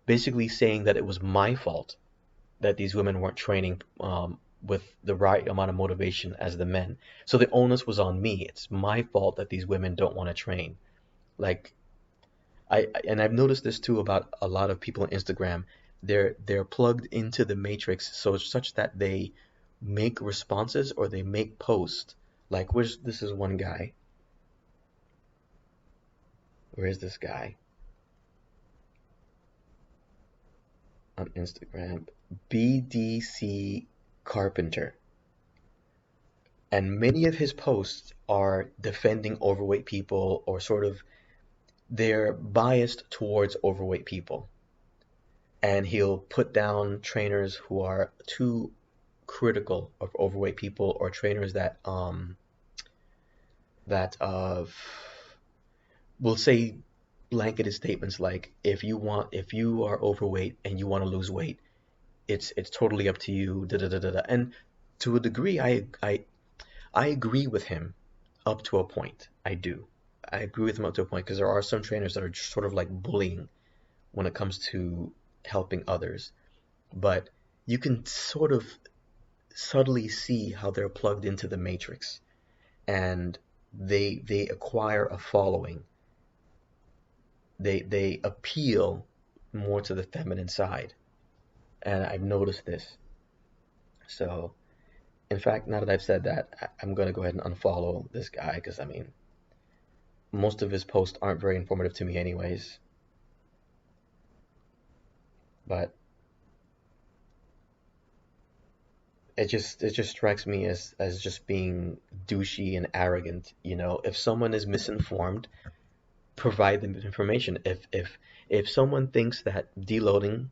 basically saying that it was my fault that these women weren't training with the right amount of motivation as the men. So the onus was on me. It's my fault that these women don't want to train. Like, and I've noticed this too about a lot of people on Instagram. They're plugged into the matrix so such that they make responses or they make posts. Like, this is one guy. Where is this guy on Instagram? BDC Carpenter. And many of his posts are defending overweight people, or sort of they're biased towards overweight people. And he'll put down trainers who are too critical of overweight people, or trainers that will say blanketed statements like, if you are overweight and you want to lose weight, it's totally up to you, da da da da da. And to a degree, I agree with him up to a point. I do. I agree with him up to a point, because there are some trainers that are just sort of like bullying when it comes to helping others. But you can sort of subtly see how they're plugged into the matrix, and they acquire a following. They appeal more to the feminine side, and I've noticed this. So, in fact, now that I've said that, I'm gonna go ahead and unfollow this guy, because I mean, most of his posts aren't very informative to me anyways. But it just strikes me as just being douchey and arrogant. If someone is misinformed, provide them with information. If someone thinks that deloading,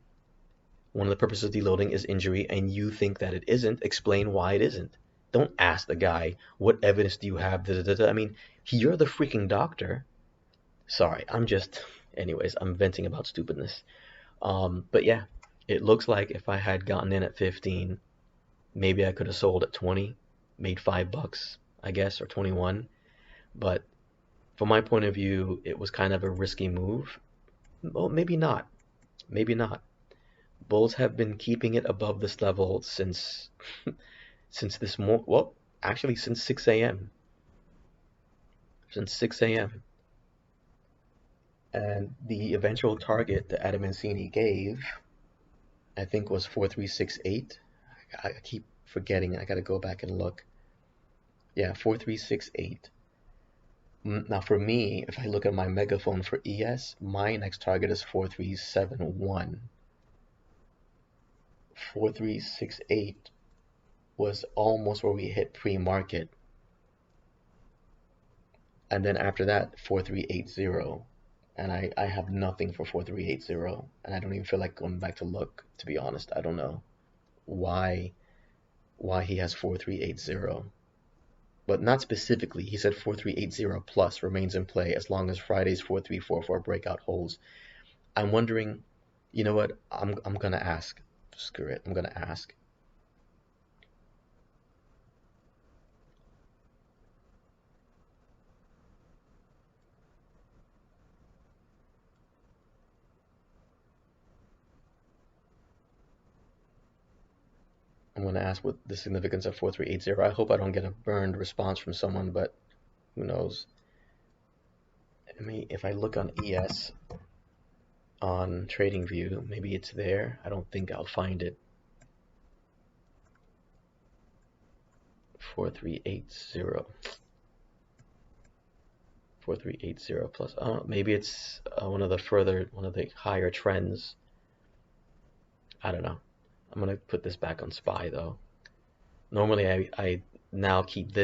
one of the purposes of deloading is injury, and you think that it isn't, explain why it isn't. Don't ask the guy, what evidence do you have? Da, da, da, da. I mean, you're the freaking doctor. Sorry, anyways, I'm venting about stupidness. But yeah, it looks like if I had gotten in at 15, maybe I could have sold at 20, made $5, I guess, or 21. But from my point of view, it was kind of a risky move. Well, maybe not. Maybe not. Bulls have been keeping it above this level since well, actually since 6 a.m. Since 6 a.m. And the eventual target that Adamancini gave, I think, was 4368. I keep forgetting. I gotta go back and look. Yeah, 4368. Now for me, if I look at my megaphone for ES, my next target is 4371. 4368 was almost where we hit pre-market. And then after that, 4380. And I have nothing for 4380. And I don't even feel like going back to look, to be honest. I don't know why he has 4380. But not specifically. He said 4380 plus remains in play as long as Friday's 4344 breakout holds. I'm wondering, you know what? I'm gonna ask. Screw it. I'm gonna ask. I'm gonna ask what the significance of 4380. I hope I don't get a burned response from someone, but who knows? If I look on ES on TradingView, maybe it's there. I don't think I'll find it. 4380. 4380 plus. Oh, maybe it's one of the higher trends. I don't know. I'm gonna put this back on SPY though. Normally I now keep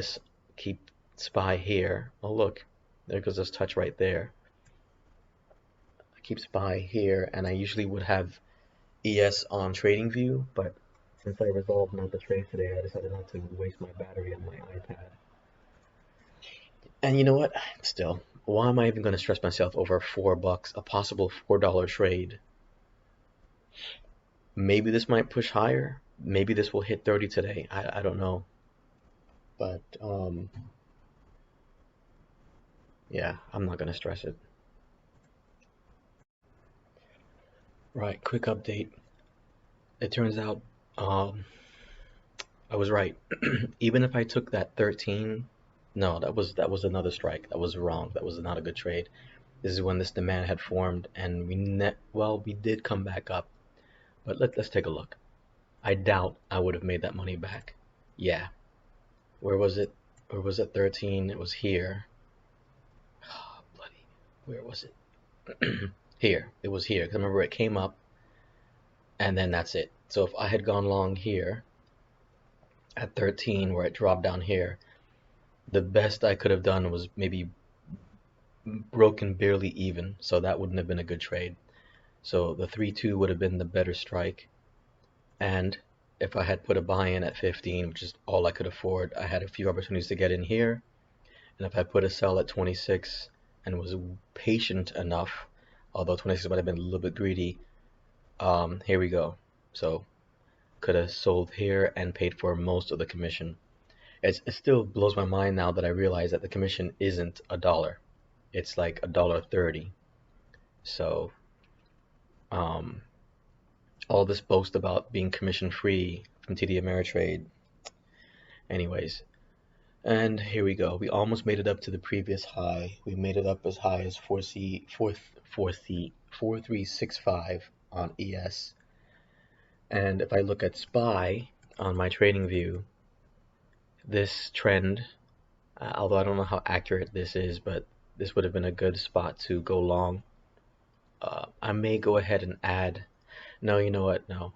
SPY here. Oh look, there goes this touch right there. I keep SPY here, and I usually would have ES on TradingView, but since I resolved not to trade today, I decided not to waste my battery on my iPad. And you know what? Still, why am I even going to stress myself over $4, a possible $4 trade? Maybe this might push higher. Maybe this will hit 30 today. I don't know. But yeah, I'm not going to stress it. Right, quick update. It turns out I was right. Even if I took that 13, no, that was another strike. That was wrong. That was not a good trade. This is when this demand had formed, and we did come back up. But let's take a look. I doubt I would have made that money back. Yeah. Where was it? Where was it? 13. It was here. Oh, bloody. Where was it? Here. It was here. Because remember, it came up, and then that's it. So if I had gone long here, at 13 where it dropped down here. The best I could have done was maybe broken barely even, so that wouldn't have been a good trade. So the 3-2 would have been the better strike. And if I had put a buy in at 15, which is all I could afford, I had a few opportunities to get in here. And if I put a sell at 26 and was patient enough, although 26 might have been a little bit greedy, here we go. So could have sold here and paid for most of the commission. It still blows my mind now that I realize that the commission isn't a dollar. It's like $1.30. So um, all this boast about being commission free from TD Ameritrade. Anyways, and here we go. We almost made it up to the previous high. We made it up as high as 4365 on ES. And if I look at SPY on my trading view, this trend, although I don't know how accurate this is, but this would have been a good spot to go long. I may go ahead and add. No, you know what? No.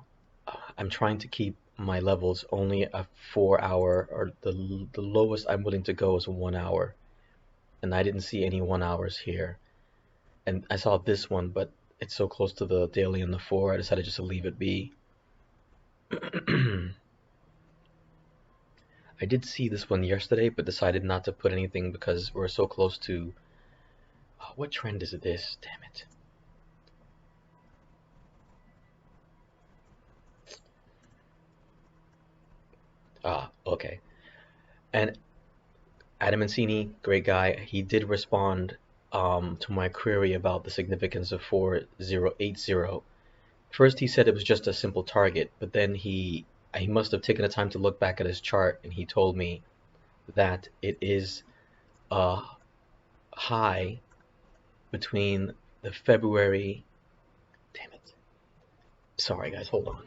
I'm trying to keep my levels only a 4 hour, or the lowest I'm willing to go is 1 hour. And I didn't see any 1 hours here. And I saw this one, but it's so close to the daily and the 4, I decided just to leave it be. I did see this one yesterday, but decided not to put anything because we're so close to... what trend is this? Damn it. Okay. And Adam Mancini, great guy, he did respond to my query about the significance of 4080. First he said it was just a simple target, but then he must have taken the time to look back at his chart, and he told me that it is a high between the February... Damn it. Sorry guys, hold on.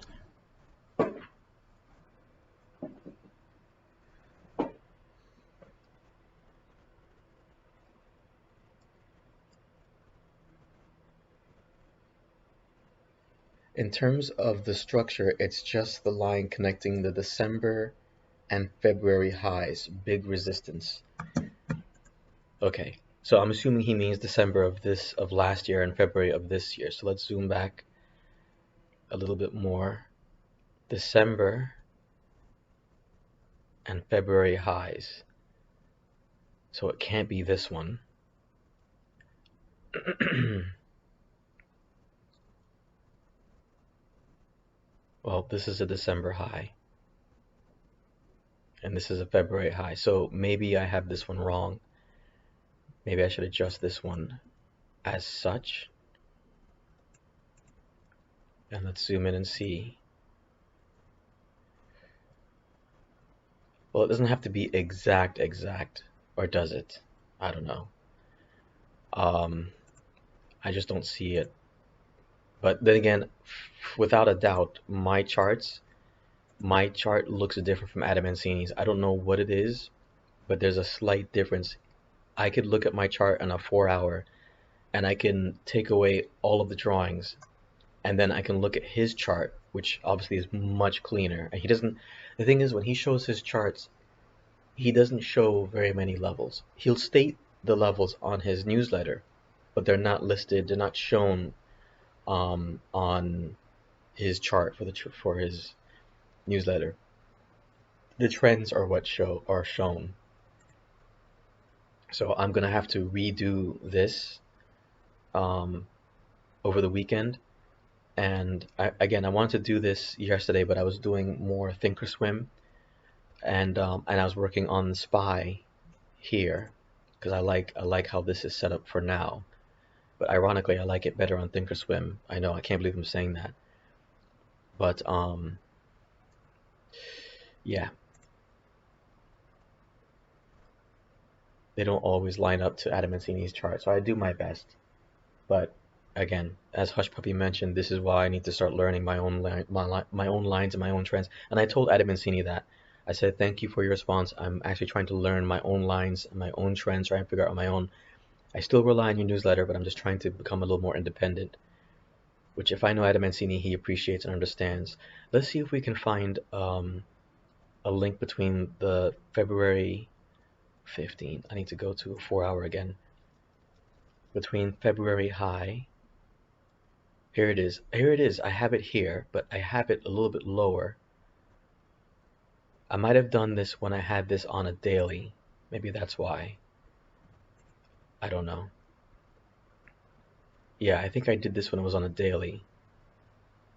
In terms of the structure, it's just the line connecting the December and February highs, big resistance. Okay, so I'm assuming he means December of last year and February of this year. So let's zoom back a little bit more. December and February highs. So it can't be this one. Well, this is a December high. And this is a February high. So maybe I have this one wrong. Maybe I should adjust this one as such. And let's zoom in and see. Well, it doesn't have to be exact, or does it? I don't know. I just don't see it. But then again, without a doubt, my chart looks different from Adam Mancini's. I don't know what it is, but there's a slight difference. I could look at my chart on a 4 hour, and I can take away all of the drawings, and then I can look at his chart, which obviously is much cleaner. And the thing is, when he shows his charts, he doesn't show very many levels. He'll state the levels on his newsletter, but they're not listed, they're not shown on his chart for his newsletter. The trends are what are shown. So I'm gonna have to redo this over the weekend. And I wanted to do this yesterday, but I was doing more Thinkorswim, and I was working on SPY here because I like how this is set up for now. But ironically, I like it better on Thinkorswim. I know, I can't believe I'm saying that. But yeah, they don't always line up to Adam Mancini's chart, so I do my best. But again, as Hush Puppy mentioned, this is why I need to start learning my own lines and my own trends. And I told Adam Mancini that. I said, thank you for your response. I'm actually trying to learn my own lines and my own trends, trying to figure out on my own. I still rely on your newsletter, but I'm just trying to become a little more independent. Which, if I know Adam Mancini, he appreciates and understands. Let's see if we can find a link between the February 15th. I need to go to a 4 hour again. Between February high. Here it is. Here it is. I have it here, but I have it a little bit lower. I might have done this when I had this on a daily. Maybe that's why. I don't know. Yeah, I think I did this when it was on a daily.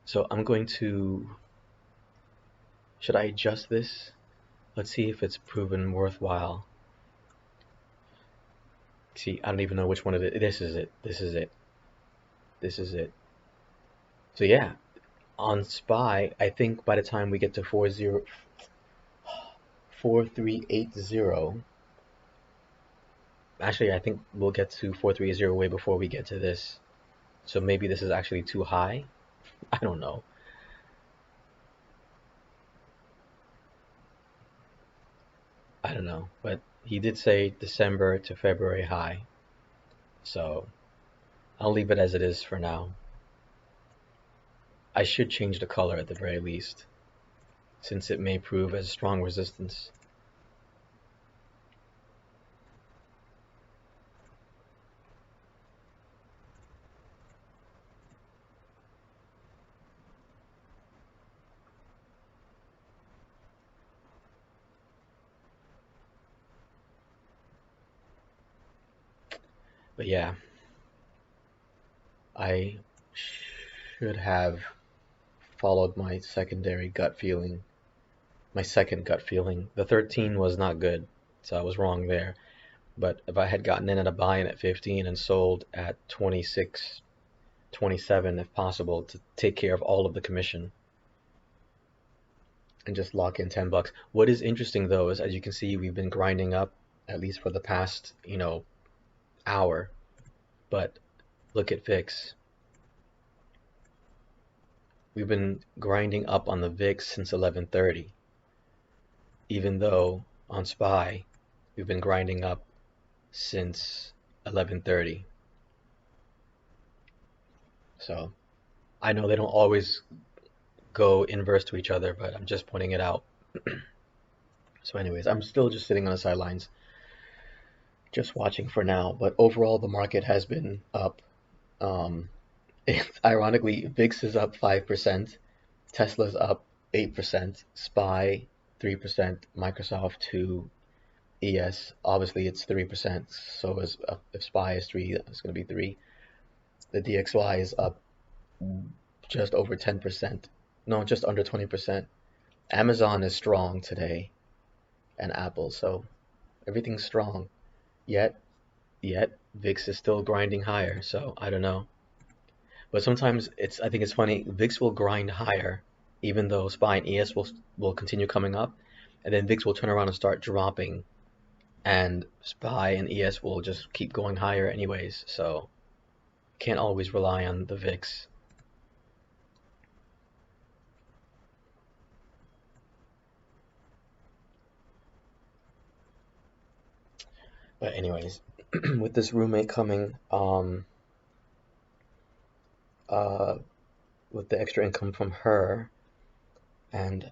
So I'm going to... Should I adjust this? Let's see if it's proven worthwhile. See, I don't even know which one it is. This is it. This is it. This is it. So yeah, on SPY, I think by the time we get to 4380, actually I think we'll get to 4380 way before we get to this. So maybe this is actually too high. I don't know. I don't know, but he did say December to February high. So I'll leave it as it is for now. I should change the color at the very least, since it may prove as strong resistance. But yeah, I should have followed my secondary gut feeling, my second gut feeling. The 13 was not good, so I was wrong there. But if I had gotten in at a buy-in at 15 and sold at 26, 27 if possible to take care of all of the commission and just lock in 10 bucks. What is interesting though is, as you can see, we've been grinding up at least for the past, hour. But look at VIX. We've been grinding up on the VIX since 11:30, even though on SPY we've been grinding up since 11:30. So I know they don't always go inverse to each other, but I'm just pointing it out. So anyways, I'm still just sitting on the sidelines, just watching for now. But overall, the market has been up. Um, Ironically, VIX is up 5%, Tesla's up 8%, SPY 3%, Microsoft 2, ES obviously it's 3%. So is if SPY is 3, it's going to be 3. The DXY is up just over 10%. No, just under 20%. Amazon is strong today, and Apple, so everything's strong. Yet, VIX is still grinding higher, so I don't know. But sometimes I think it's funny, VIX will grind higher, even though SPY and ES will continue coming up, and then VIX will turn around and start dropping, and SPY and ES will just keep going higher anyways, so can't always rely on the VIX. But anyways, with this roommate coming, uh, with the extra income from her, and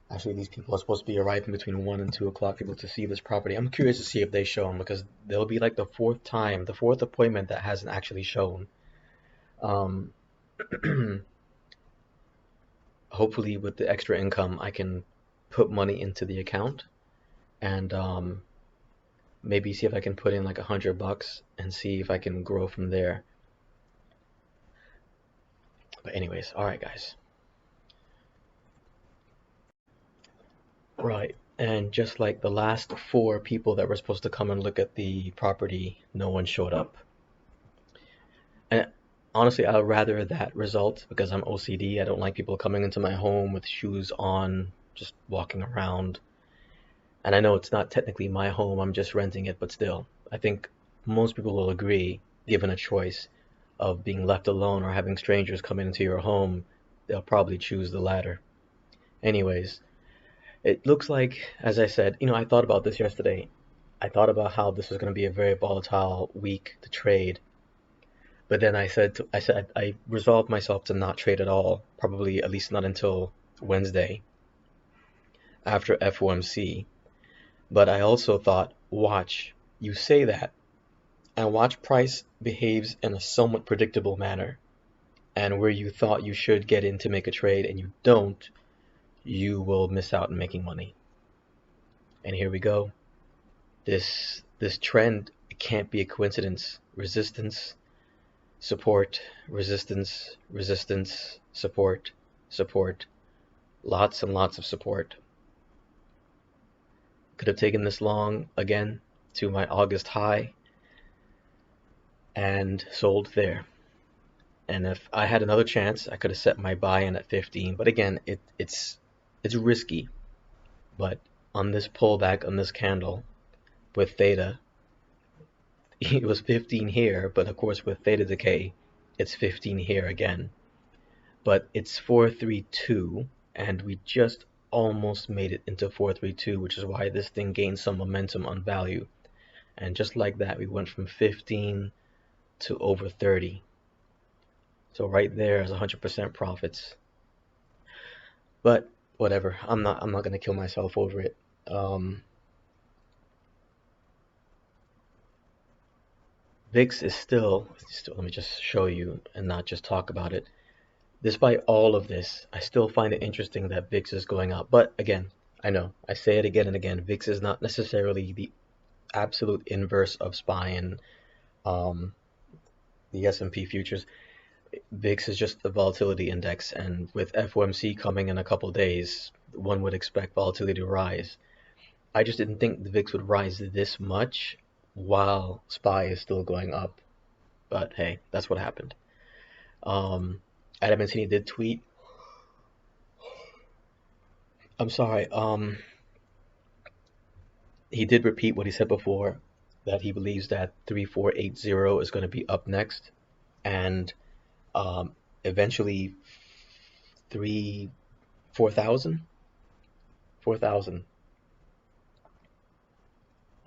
actually these people are supposed to be arriving between 1 and 2 o'clock able to see this property. I'm curious to see if they show them, because they'll be like the fourth appointment that hasn't actually shown. Um, Hopefully with the extra income, I can put money into the account and maybe see if I can put in like $100 and see if I can grow from there. But anyways, all right, guys. Right, and just like the last 4 people that were supposed to come and look at the property, no one showed up. And honestly, I'd rather that result because I'm OCD. I don't like people coming into my home with shoes on, just walking around. And I know it's not technically my home, I'm just renting it, but still, I think most people will agree, given a choice of being left alone or having strangers come into your home, they'll probably choose the latter. Anyways, it looks like, as I said, I thought about this yesterday. I thought about how this was going to be a very volatile week to trade. But then I resolved myself to not trade at all, probably at least not until Wednesday. after FOMC. But I also thought, watch, you say that, and watch price behaves in a somewhat predictable manner. And where you thought you should get in to make a trade and you don't, you will miss out on making money. And here we go. This trend can't be a coincidence. Resistance, support, resistance, resistance, support, support. Lots and lots of support. Could have taken this long again to my August high and sold there. And if I had another chance, I could have set my buy in at 15. But again, it's risky. But on this pullback on this candle with theta, it was 15 here, but of course with theta decay, it's 15 here again. But it's 432, and we just almost made it into 432, which is why this thing gained some momentum on value. And just like that, we went from 15 to over 30. So right there is 100% profits. But whatever, I'm not gonna kill myself over it. VIX is still, let me just show you and not just talk about it. Despite all of this, I still find it interesting that VIX is going up. But again, I know, I say it again and again, VIX is not necessarily the absolute inverse of SPY and the S&P futures. VIX is just the volatility index, and with FOMC coming in a couple days, one would expect volatility to rise. I just didn't think the VIX would rise this much while SPY is still going up. But hey, that's what happened. Adam Mancini did tweet. I'm sorry. He did repeat what he said before, that he believes that 3480 is going to be up next, and eventually 4,000.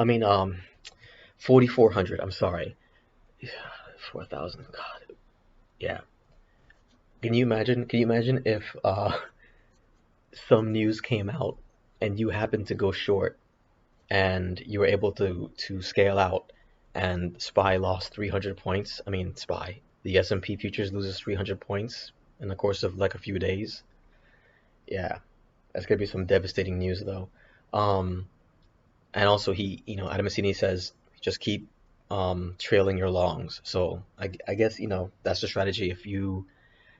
I mean, 4,400. I'm sorry. 4,000. God. Yeah. Can you imagine? Can you imagine if some news came out and you happened to go short and you were able to scale out and SPY lost 300 points? I mean, SPY, the S&P futures loses 300 points in the course of like a few days. Yeah, that's gonna be some devastating news though. And also Adam Mancini says just keep trailing your longs. So I guess that's the strategy. If you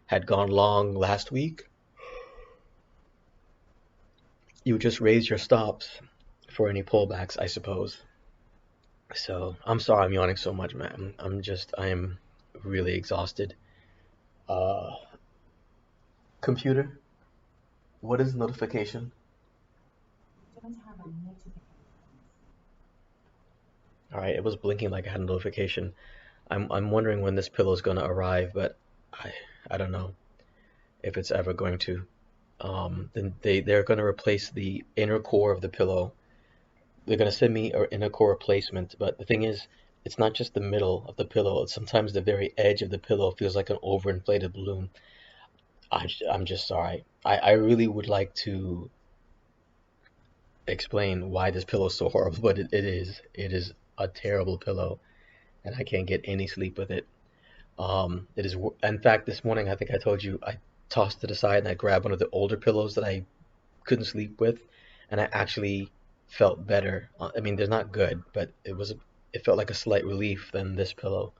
had gone long last week, you would just raise your stops for any pullbacks, I suppose. So I'm sorry I'm yawning so much, man. I am really exhausted. Uh, Computer, what is notification? All right, it was blinking like I had a notification. I'm wondering when this pillow is gonna arrive, but I I don't know if it's ever going to. Then they're gonna replace the inner core of the pillow. They're gonna send me an inner core replacement, but the thing is, it's not just the middle of the pillow. It's sometimes the very edge of the pillow feels like an overinflated balloon. I'm just sorry. I really would like to explain why this pillow is so horrible, but it is a terrible pillow, and I can't get any sleep with it. It is, in fact, this morning I think I told you I tossed it aside and I grabbed one of the older pillows that I couldn't sleep with, and I actually felt better. I mean, they're not good, but it felt like a slight relief than this pillow.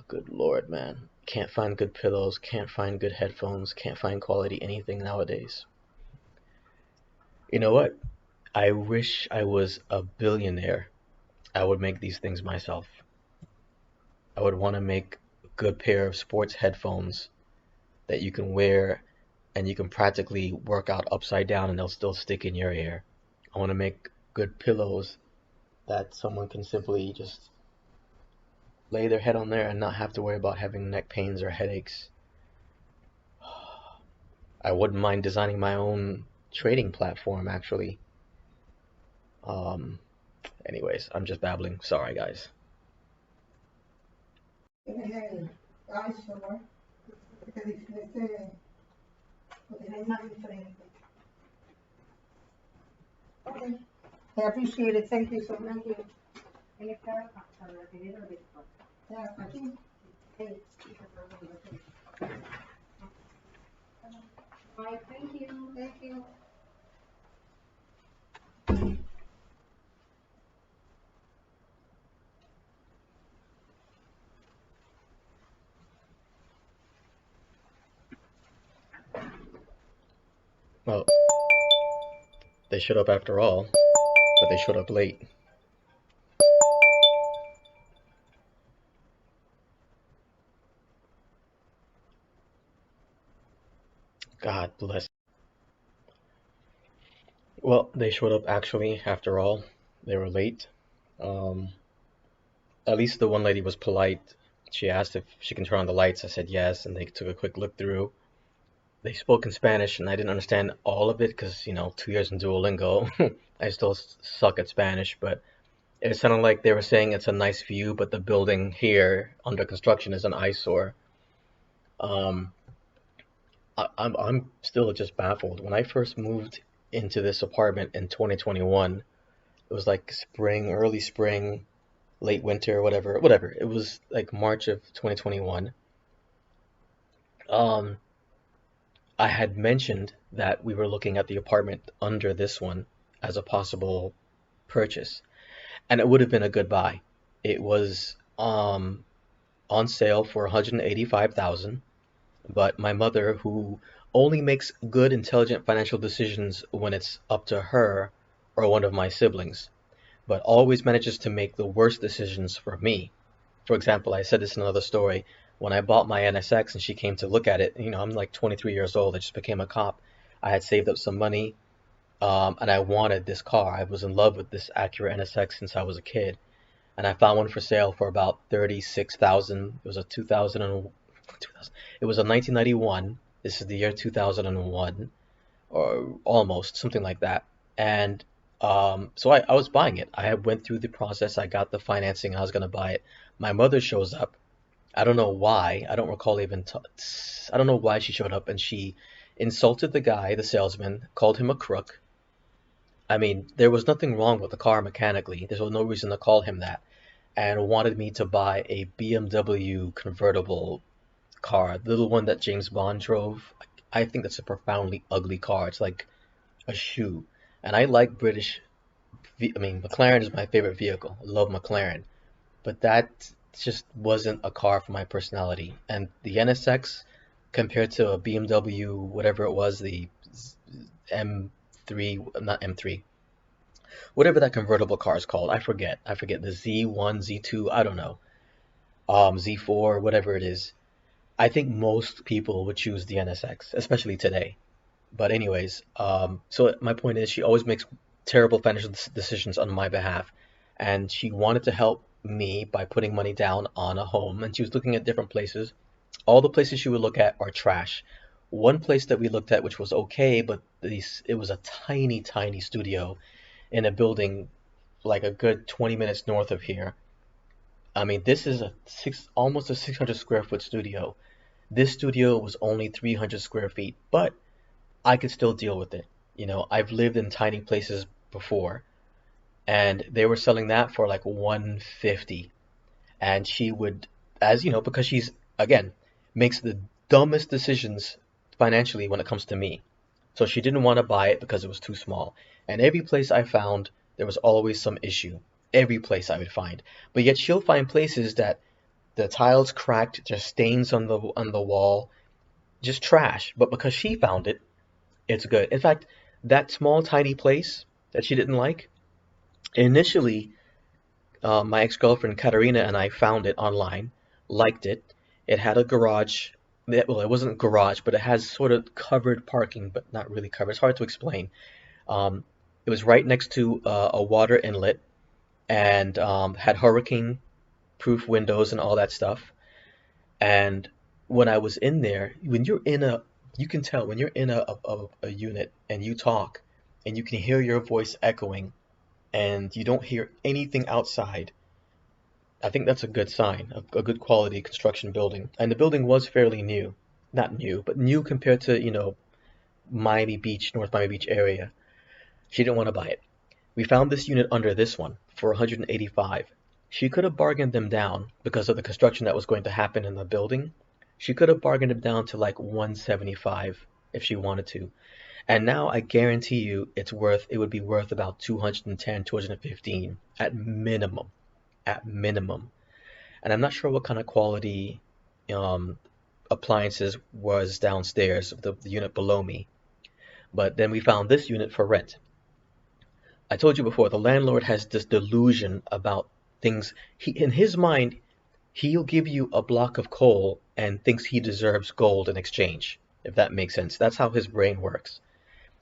Good Lord, man. Can't find good pillows, can't find good headphones, can't find quality anything nowadays. You know what? I wish I was a billionaire. I would make these things myself. I would want to make a good pair of sports headphones that you can wear and you can practically work out upside down and they'll still stick in your ear. I want to make good pillows that someone can simply just lay their head on there and not have to worry about having neck pains or headaches. I wouldn't mind designing my own trading platform actually. Um, Anyways, I'm just babbling. Sorry, guys. Okay. I appreciate it. Thank you so much. Thank you. Yeah, I think. Hey, thank you. Thank you. Well, they showed up after all, but they showed up late. God bless. Well, they showed up actually after all. They were late. Um, at least the one lady was polite. She asked if she can turn on the lights. I said yes, and they took a quick look through. They spoke in Spanish, and I didn't understand all of it because, 2 years in Duolingo, I still suck at Spanish, but it sounded like they were saying it's a nice view, but the building here under construction is an eyesore. Um, I'm still just baffled. When I first moved into this apartment in 2021, it was like spring, early spring, late winter, whatever, whatever. It was like March of 2021. Um, I had mentioned that we were looking at the apartment under this one as a possible purchase, and it would have been a good buy. It was on sale for 185,000, but my mother, who only makes good, intelligent financial decisions when it's up to her or one of my siblings, but always manages to make the worst decisions for me. For example, I said this in another story. When I bought my NSX and she came to look at it, I'm like 23 years old. I just became a cop. I had saved up some money, and I wanted this car. I was in love with this Acura NSX since I was a kid, and I found one for sale for about 36,000. It was a 2000. It was a 1991. This is the year 2001, or almost something like that. And so I was buying it. I went through the process. I got the financing. I was gonna buy it. My mother shows up. I don't know why. I don't recall even. I don't know why she showed up, and she insulted the guy, the salesman, called him a crook. I mean, there was nothing wrong with the car mechanically. There was no reason to call him that, and wanted me to buy a BMW convertible car, the little one that James Bond drove. I think that's a profoundly ugly car. It's like a shoe. And I like British. I mean, McLaren is my favorite vehicle. I love McLaren, but that just wasn't a car for my personality. And the NSX compared to a BMW, whatever it was, the M3, not M3, whatever that convertible car is called, I forget. I forget the Z1, Z2, I don't know. Z4, whatever it is. I think most people would choose the NSX, especially today. But anyways, so my point is she always makes terrible financial decisions on my behalf, and she wanted to help me by putting money down on a home, and she was looking at different places. All the places she would look at are trash. One place that we looked at, which was okay, but it was a tiny, tiny studio in a building like a good 20 minutes north of here. I mean, this is almost a 600 square foot studio. This studio was only 300 square feet, but I could still deal with it. I've lived in tiny places before, and they were selling that for like 150. And she would, as you know, because she's, again, makes the dumbest decisions financially when it comes to me. So she didn't want to buy it because it was too small. And every place I found, there was always some issue. Every place I would find. But yet she'll find places that the tiles cracked, just stains on the wall, just trash. But because she found it, it's good. In fact, that small tiny place that she didn't like, initially, my ex-girlfriend Katarina and I found it online, liked it. It had a garage. Well, it wasn't a garage, but it has sort of covered parking, but not really covered. It's hard to explain. Um, it was right next to a water inlet and had hurricane-proof windows and all that stuff. And when I was in there, you can tell when you're in a unit and you talk and you can hear your voice echoing and you don't hear anything outside. I think that's a good sign, a good quality construction building. And the building was fairly new. Not new, but new compared to, Miami Beach, North Miami Beach area. She didn't want to buy it. We found this unit under this one for 185. She could have bargained them down because of the construction that was going to happen in the building. She could have bargained them down to like 175 if she wanted to. And now I guarantee you it would be worth about 210, 215 at minimum. At minimum. And I'm not sure what kind of quality um, appliances was downstairs, the unit below me. But then we found this unit for rent. I told you before, the landlord has this delusion about things. In his mind, he'll give you a block of coal and thinks he deserves gold in exchange, if that makes sense. That's how his brain works.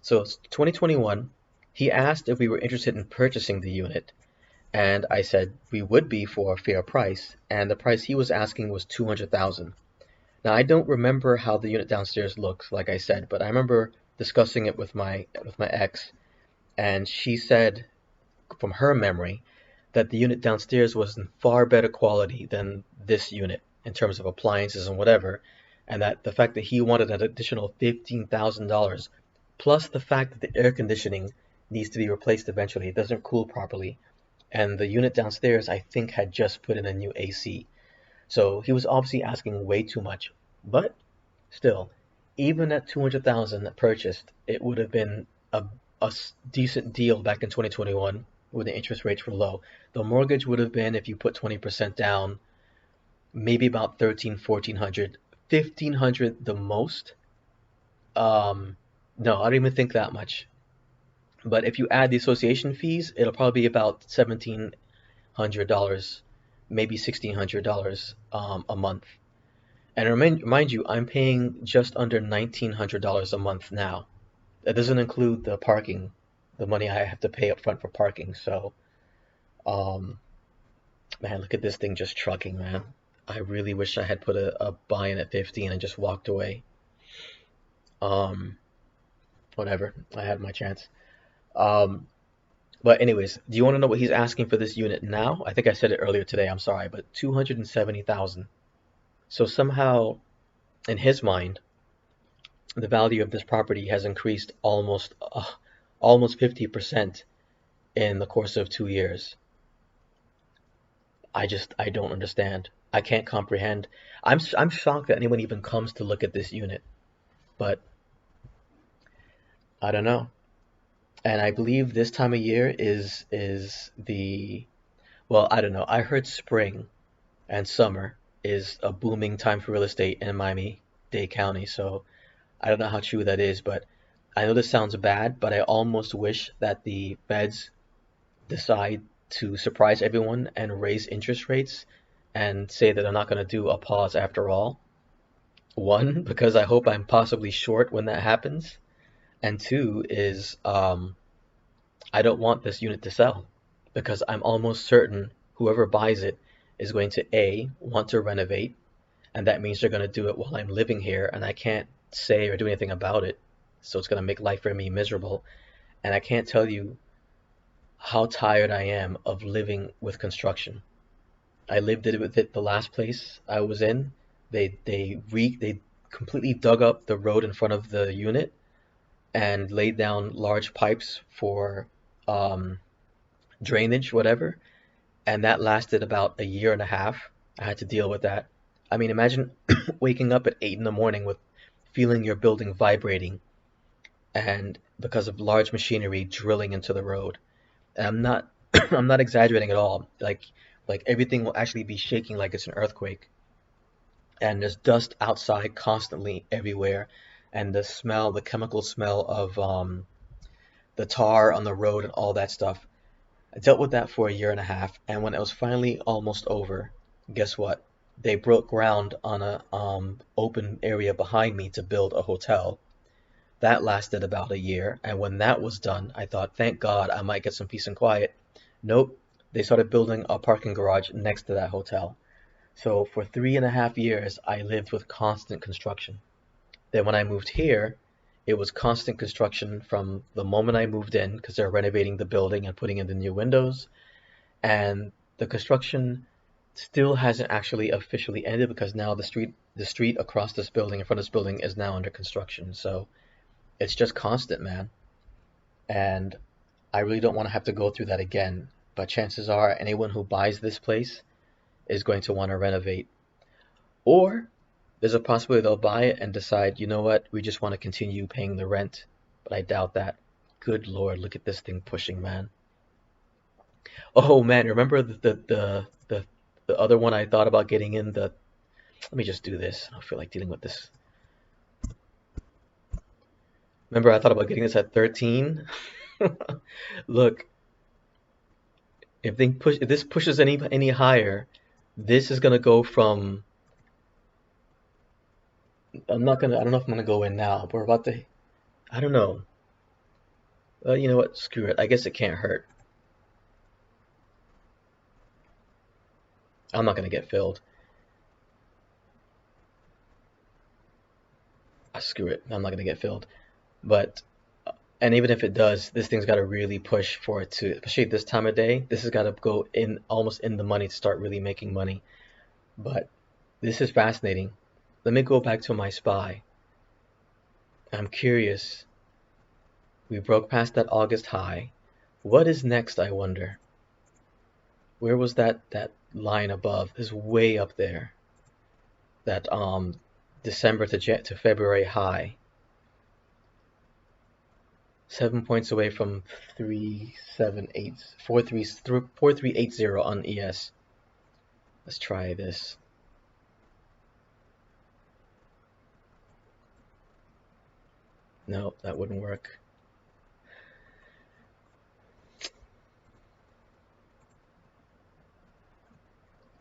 So it's 2021. He asked if we were interested in purchasing the unit, and I said we would be for a fair price, and the price he was asking was 200,000. Now I don't remember how the unit downstairs looks, like I said, but I remember discussing it with my ex, and she said from her memory that the unit downstairs was in far better quality than this unit in terms of appliances and whatever, and that the fact that he wanted an additional $15,000 plus the fact that the air conditioning needs to be replaced eventually, it doesn't cool properly, and the unit downstairs I think had just put in a new AC. So he was obviously asking way too much, but still, even at 200,000 purchased, it would have been a decent deal back in 2021 when the interest rates were low. The mortgage would have been, if you put 20% down, maybe about 13, 1400, 1500 the most. No, I don't even think that much. But if you add the association fees, it'll probably be about $1,700, maybe $1,600 a month. And remind you, I'm paying just under $1,900 a month now. That doesn't include the parking, the money I have to pay up front for parking. So, um, man, look at this thing just trucking, man. I really wish I had put a buy-in at 15 and just walked away. Um, Whatever, I had my chance. Um, but anyways, do you want to know what he's asking for this unit now? I think I said it earlier today. I'm sorry, but 270,000. So somehow, in his mind, the value of this property has increased almost 50% in the course of 2 years. I don't understand. I can't comprehend. I'm shocked that anyone even comes to look at this unit, but I don't know. And I believe this time of year is the well, I don't know. I heard spring and summer is a booming time for real estate in Miami-Dade County. So I don't know how true that is, but I know this sounds bad, but I almost wish that the feds decide to surprise everyone and raise interest rates and say that they're not going to do a pause after all. One, because I hope I'm possibly short when that happens. And two is I don't want this unit to sell because I'm almost certain whoever buys it is going to A, want to renovate, and that means they're going to do it while I'm living here and I can't say or do anything about it. So it's going to make life for me miserable. And I can't tell you how tired I am of living with construction. I lived it with it the last place I was in. They completely dug up the road in front of the unit and laid down large pipes for um, drainage, whatever, and that lasted about a year and a half. I had to deal with that. I mean, imagine waking up at 8 in the morning with feeling your building vibrating and because of large machinery drilling into the road. And I'm not I'm not exaggerating at all. Like everything will actually be shaking like it's an earthquake. And there's dust outside constantly everywhere. And the smell, the chemical smell of the tar on the road and all that stuff. I dealt with that for a year and a half, and when it was finally almost over, guess what? They broke ground on a open area behind me to build a hotel. That lasted about a year, and when that was done, I thought, thank God I might get some peace and quiet. Nope, they started building a parking garage next to that hotel. So for 3.5 years, I lived with constant construction. Then when I moved here, it was constant construction from the moment I moved in because they're renovating the building and putting in the new windows. And the construction still hasn't actually officially ended because now the street across this building, in front of this building, is now under construction. So it's just constant, man. And I really don't want to have to go through that again. But chances are anyone who buys this place is going to want to renovate. Or there's a possibility they'll buy it and decide, you know what, we just want to continue paying the rent. But I doubt that. Good Lord, look at this thing pushing, man. Oh man, remember the other one I thought about getting in the let me just do this. I don't feel like dealing with this. Remember I thought about getting this at 13? Look, if this pushes any higher, this is gonna go from I don't know if I'm gonna go in now, but we're about to I don't know. Well, you know what? Screw it. I guess it can't hurt. I'm not gonna get filled. Screw it. I'm not gonna get filled. But and even if it does, this thing's got to really push for it to, especially this time of day. This has got to go in almost in the money to start really making money. But this is fascinating. Let me go back to my SPY. I'm curious. We broke past that August high. What is next, I wonder? Where was that line above? Is way up there. That December to February high. 7 points away from 378 4380 on ES. Let's try this. No, that wouldn't work.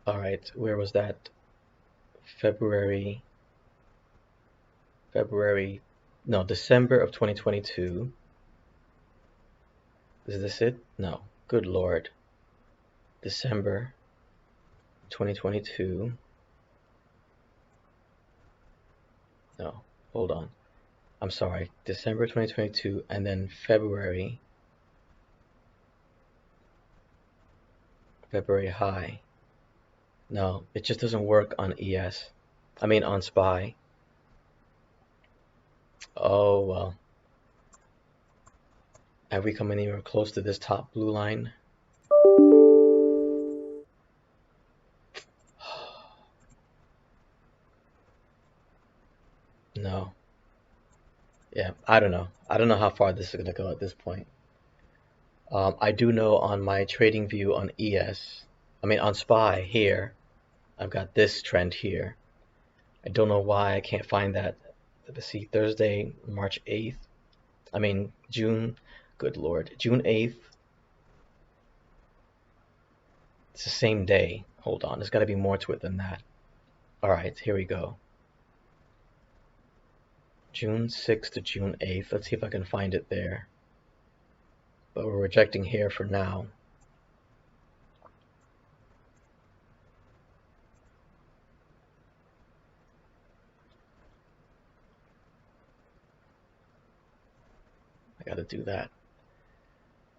All right, where was that? February, no, December of 2022. Is this it? No, good Lord. December 2022. No, hold on. I'm sorry, December 2022 and then February high. No, it just doesn't work on ES. I mean on SPY. Oh well. Have we come anywhere close to this top blue line? No. Yeah, I don't know. I don't know how far this is going to go at this point. I do know on my trading view on on SPY here, I've got this trend here. I don't know why I can't find that. Let's see, Thursday, March 8th. June, good Lord, June 8th. It's the same day. Hold on, there's got to be more to it than that. All right, here we go. June 6th to June 8th. Let's see if I can find it there. But we're rejecting here for now. I gotta do that.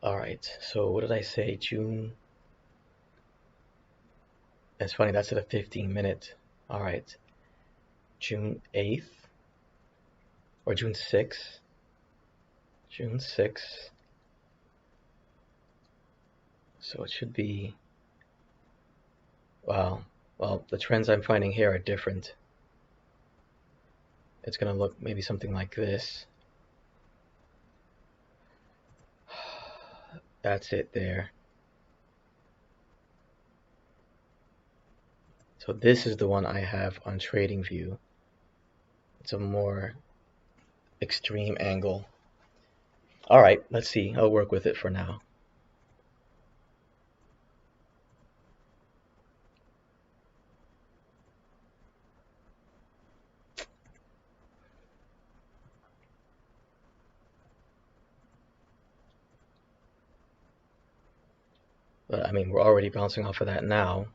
All right, so what did I say? June. It's funny, that's at a 15-minute. All right, June 8th or June 6th. June 6th. So it should be, wow. Well, the trends I'm finding here are different. It's gonna look maybe something like this. That's it there. So this is the one I have on TradingView. It's a more extreme angle. All right, let's see. I'll work with it for now. But we're already bouncing off of that now.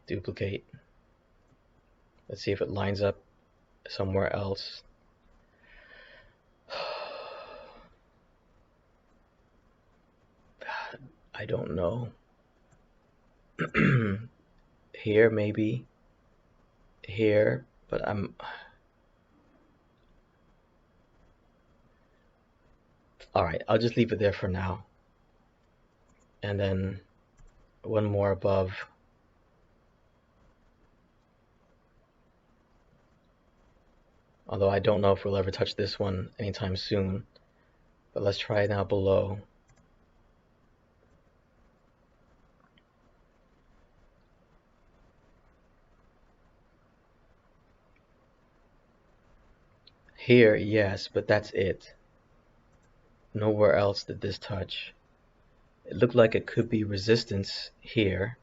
Duplicate. Let's see if it lines up somewhere else. I don't know. Here, maybe. Here, but all right, I'll just leave it there for now. and then one more above. Although I don't know if we'll ever touch this one anytime soon. But let's try it now below. Here, yes, but that's it. Nowhere else did this touch. It looked like it could be resistance here,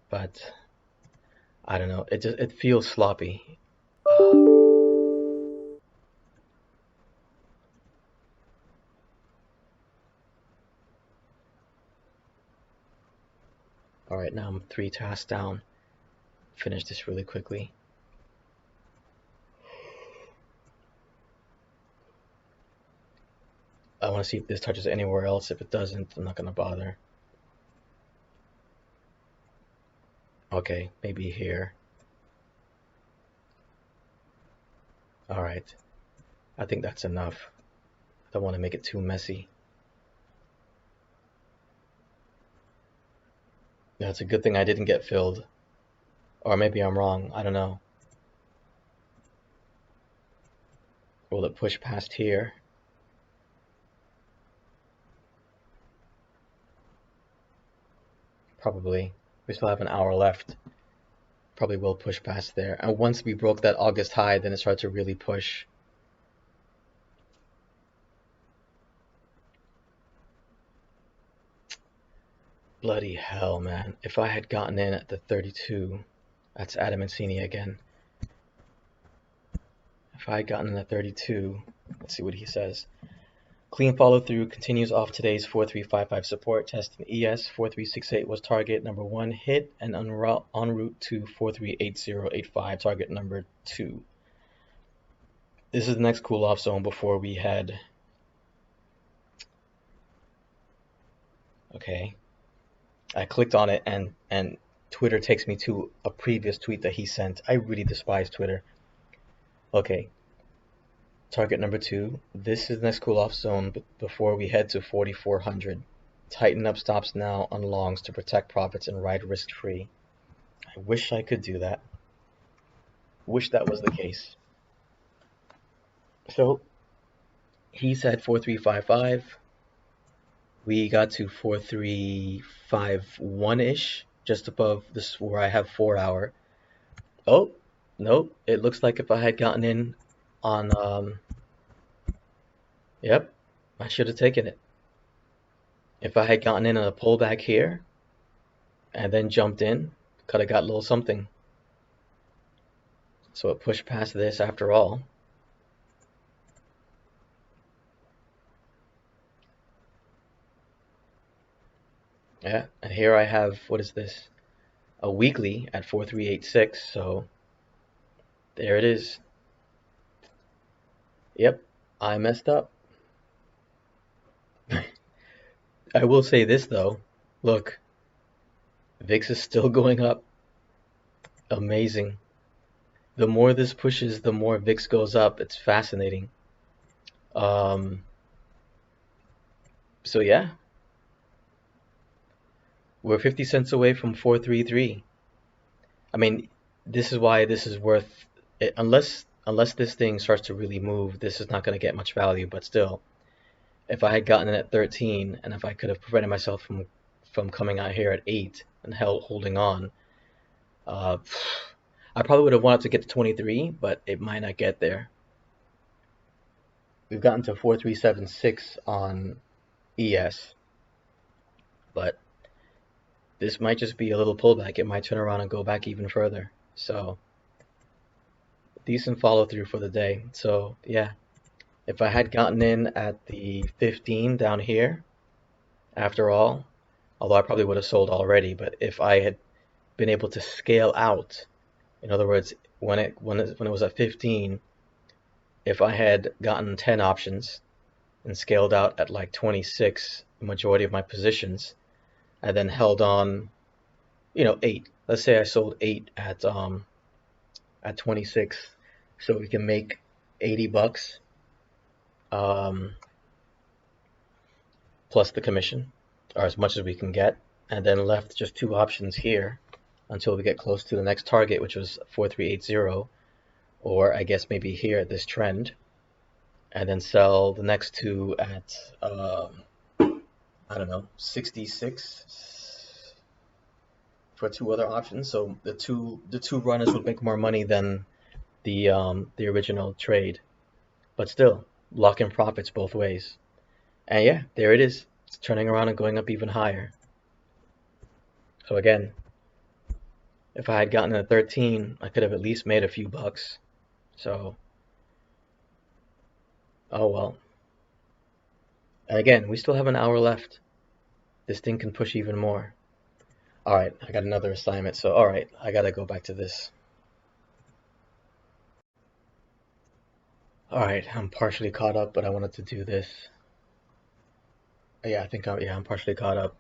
but I don't know. It feels sloppy. All right, now I'm 3 tasks down. Finish this really quickly. I want to see if this touches anywhere else. If it doesn't, I'm not going to bother. Okay, maybe here. All right. I think that's enough. I don't want to make it too messy. Yeah, it's a good thing I didn't get filled. Or maybe I'm wrong. I don't know. Will it push past here? Probably. We still have an hour left. Probably will push past there. And once we broke that August high, then it started to really push. Bloody hell, man. If I had gotten in at the 32, that's Adam Mancini again. If I had gotten in at 32, let's see what he says. Clean follow through continues off today's 4355 support test in ES. 4368 was target number 1 hit and en route to 438085, target number 2. This is the next cool off zone before we head. Okay. I clicked on it and Twitter takes me to a previous tweet that he sent. I really despise Twitter. Okay. Target number 2. This is the next cool off zone before we head to 4400. Tighten up stops now on longs to protect profits and ride risk free. I wish I could do that. Wish that was the case. So he said 4355. We got to 4351-ish, just above this where I have 4 hour. Oh, nope. It looks like if I had gotten in on yep, I should have taken it. If I had gotten in on a pullback here and then jumped in, could have got a little something. So it pushed past this after all. Yeah, and here I have, what is this? A weekly at 4386, so there it is. Yep, I messed up. I will say this though, look, VIX is still going up. Amazing. The more this pushes, the more VIX goes up. It's fascinating. So yeah, we're 50 cents away from 433. I mean, this is why this is worth it. Unless this thing starts to really move, this is not going to get much value. But still, if I had gotten in at 13, and if I could have prevented myself from coming out here at 8 and holding on, I probably would have wanted to get to 23, but it might not get there. We've gotten to 4376 on ES, but this might just be a little pullback. It might turn around and go back even further. So decent follow through for the day. So yeah, if I had gotten in at the 15 down here, after all, although I probably would have sold already, but if I had been able to scale out, in other words, when it was at 15, if I had gotten 10 options and scaled out at like 26, the majority of my positions, I then held on, 8. Let's say I sold 8 at 26, so we can make $80 plus the commission. or as much as we can get, and then left just two options here until we get close to the next target, which was 4380, or I guess maybe here at this trend, and then sell the next two at I don't know, 66 for two other options. So the two runners would make more money than the original trade, but still lock in profits both ways. And yeah, there it is. It's turning around and going up even higher. So again, if I had gotten a 13, I could have at least made a few bucks. So, oh well. And again, we still have an hour left. This thing can push even more. All right, I got another assignment. So, all right, I gotta go back to this. All right, I'm partially caught up, but I wanted to do this. Yeah, I think I'm partially caught up.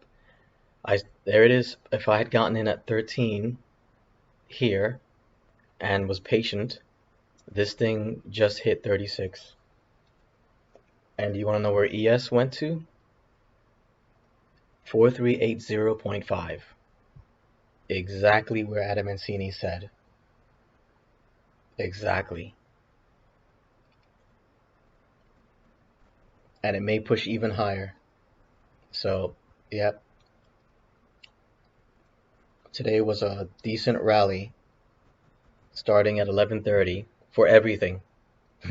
There it is. If I had gotten in at 13 here and was patient, this thing just hit 36. And you want to know where ES went to? 4380.5. Exactly where Adam Mancini said. Exactly. And it may push even higher. So, yep. Today was a decent rally starting at 11:30 for everything.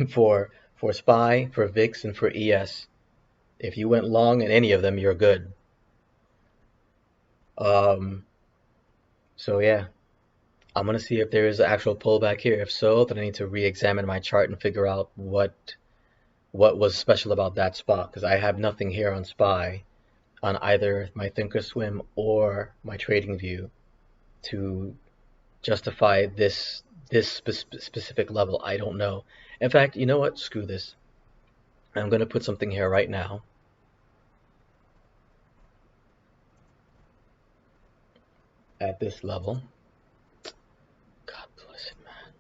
for SPY, for VIX, and for ES. If you went long in any of them, you're good. Um, so yeah, I'm gonna see if there is an actual pullback here. If so, then I need to re-examine my chart and figure out what was special about that spot, because I have nothing here on SPY on either my thinkorswim or my trading view to justify this specific level. I don't know. In fact, you know what? Screw this. I'm gonna put something here right now at this level. God bless it, man.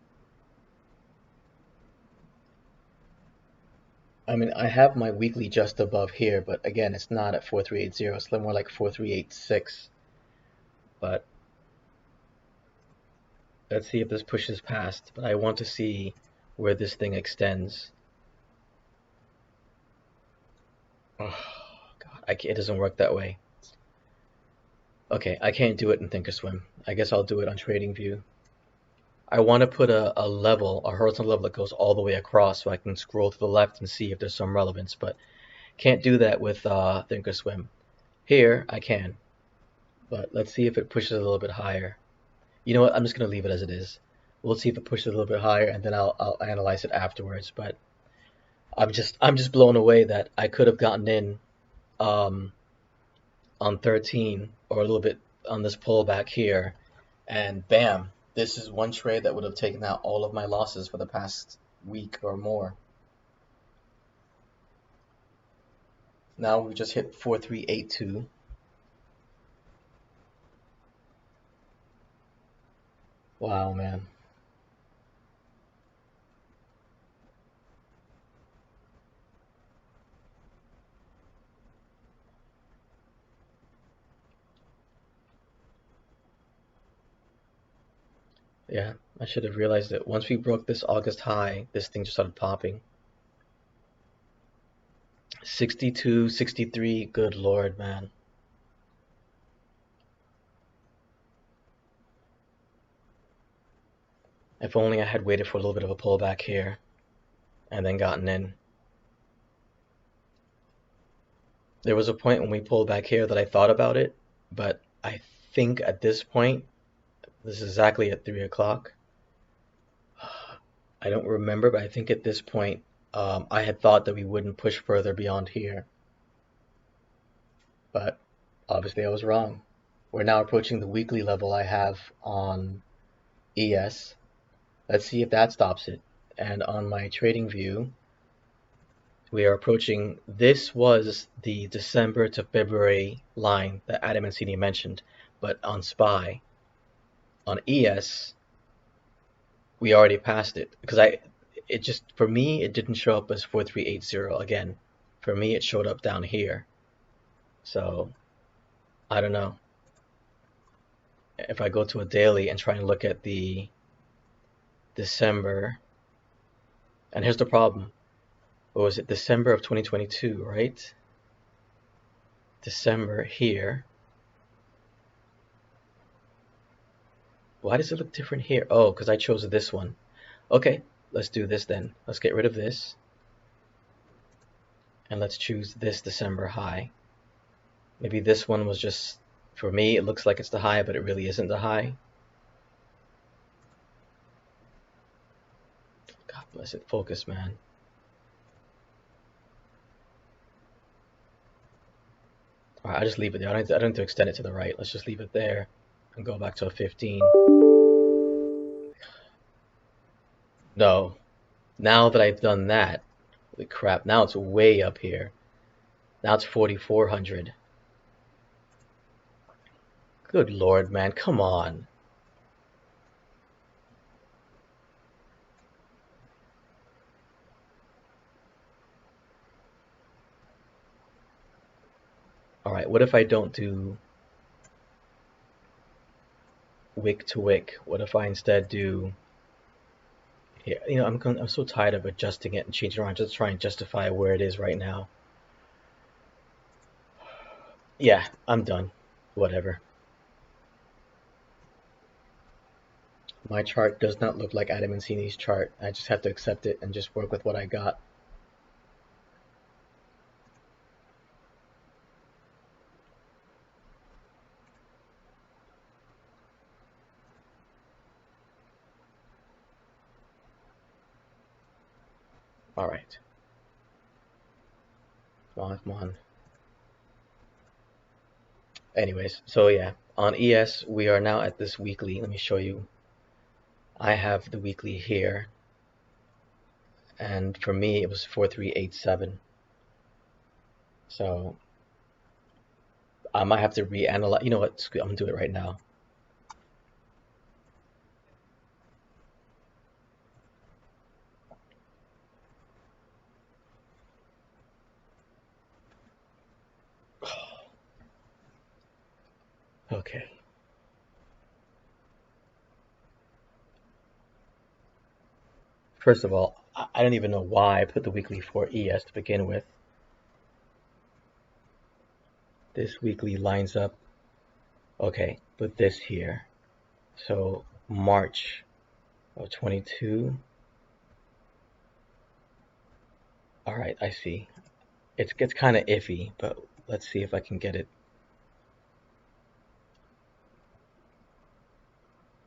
I mean, I have my weekly just above here, but again, it's not at 4380. It's more like 4386. But let's see if this pushes past. But I want to see where this thing extends. Oh, God, it doesn't work that way. Okay, I can't do it in thinkorswim. I guess I'll do it on TradingView. I want to put a horizontal level that goes all the way across so I can scroll to the left and see if there's some relevance, but can't do that with thinkorswim. Here, I can, but let's see if it pushes a little bit higher. You know what? I'm just going to leave it as it is. We'll see if it pushes a little bit higher, and then I'll analyze it afterwards. But I'm just blown away that I could have gotten in um, on 13 or a little bit on this pullback here, and bam, this is one trade that would have taken out all of my losses for the past week or more. Now we just hit 4382. Wow, man. Yeah, I should have realized it. Once we broke this August high, this thing just started popping. 62, 63, good lord, man. If only I had waited for a little bit of a pullback here and then gotten in. There was a point when we pulled back here that I thought about it, but I think at this point, this is exactly at 3 o'clock. I don't remember, but I think at this point, I had thought that we wouldn't push further beyond here. But obviously I was wrong. We're now approaching the weekly level I have on ES. Let's see if that stops it. And on my trading view, we are approaching, this was the December to February line that Adam and Mancini mentioned, but on SPY, on ES, we already passed it because for me, it didn't show up as 4380 again. For me, it showed up down here. So I don't know. If I go to a daily and try and look at the December, and here's the problem. What was it? December of 2022, right? December here. Why does it look different here? Oh, because I chose this one. Okay, let's do this then. Let's get rid of this. And let's choose this December high. Maybe this one was just, for me, it looks like it's the high, but it really isn't the high. God bless it. Focus, man. All right, I'll just leave it there. I don't need to extend it to the right. Let's just leave it there and go back to a 15. No. Now that I've done that, holy crap, now it's way up here. Now it's 4,400. Good Lord, man, come on. All right, what if I don't do wick to wick? What if I instead do, yeah, I'm so tired of adjusting it and changing around just to try and justify where it is right now. Yeah, I'm done. Whatever. My chart does not look like Adam and Sini's chart. I just have to accept it and just work with what I got. All right. Come on, come on. Anyways, so yeah, on ES, we are now at this weekly. Let me show you. I have the weekly here, and for me, it was 4387. So I might have to reanalyze. You know what? I'm gonna do it right now. Okay. First of all, I don't even know why I put the weekly for ES to begin with. This weekly lines up, okay, with this here. So March of 22. All right, I see. It gets kind of iffy, but let's see if I can get it.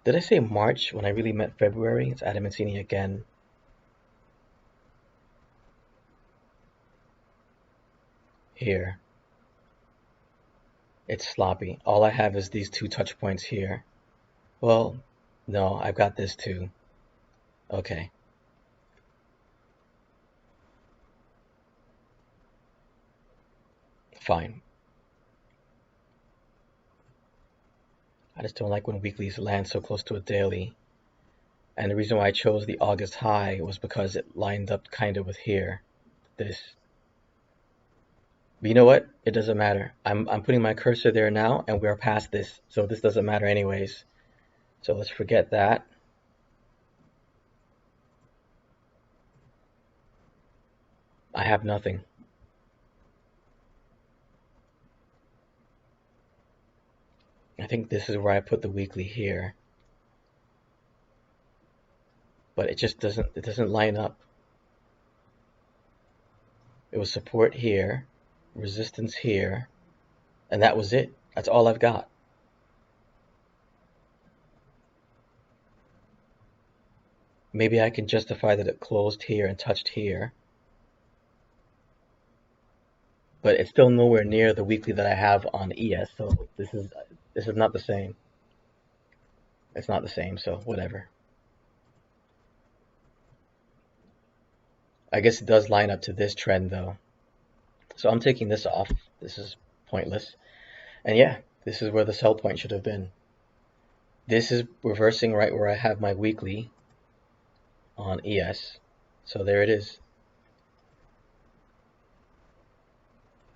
Did I say March when I really meant February? It's Adam and Sini again. Here. It's sloppy. All I have is these two touch points here. Well, no, I've got this too. Okay. Fine. I just don't like when weeklies land so close to a daily. And the reason why I chose the August high was because it lined up kind of with here. This. But you know what? It doesn't matter. I'm putting my cursor there now, and we're past this, so this doesn't matter anyways. So let's forget that. I have nothing. I think this is where I put the weekly here. But it just doesn't line up. It was support here, resistance here, and that was it. That's all I've got. Maybe I can justify that it closed here and touched here. But it's still nowhere near the weekly that I have on ES, so this is not the same. It's not the same, so whatever. I guess it does line up to this trend though. So I'm taking this off. This is pointless. And yeah, this is where the sell point should have been. This is reversing right where I have my weekly on ES. So there it is.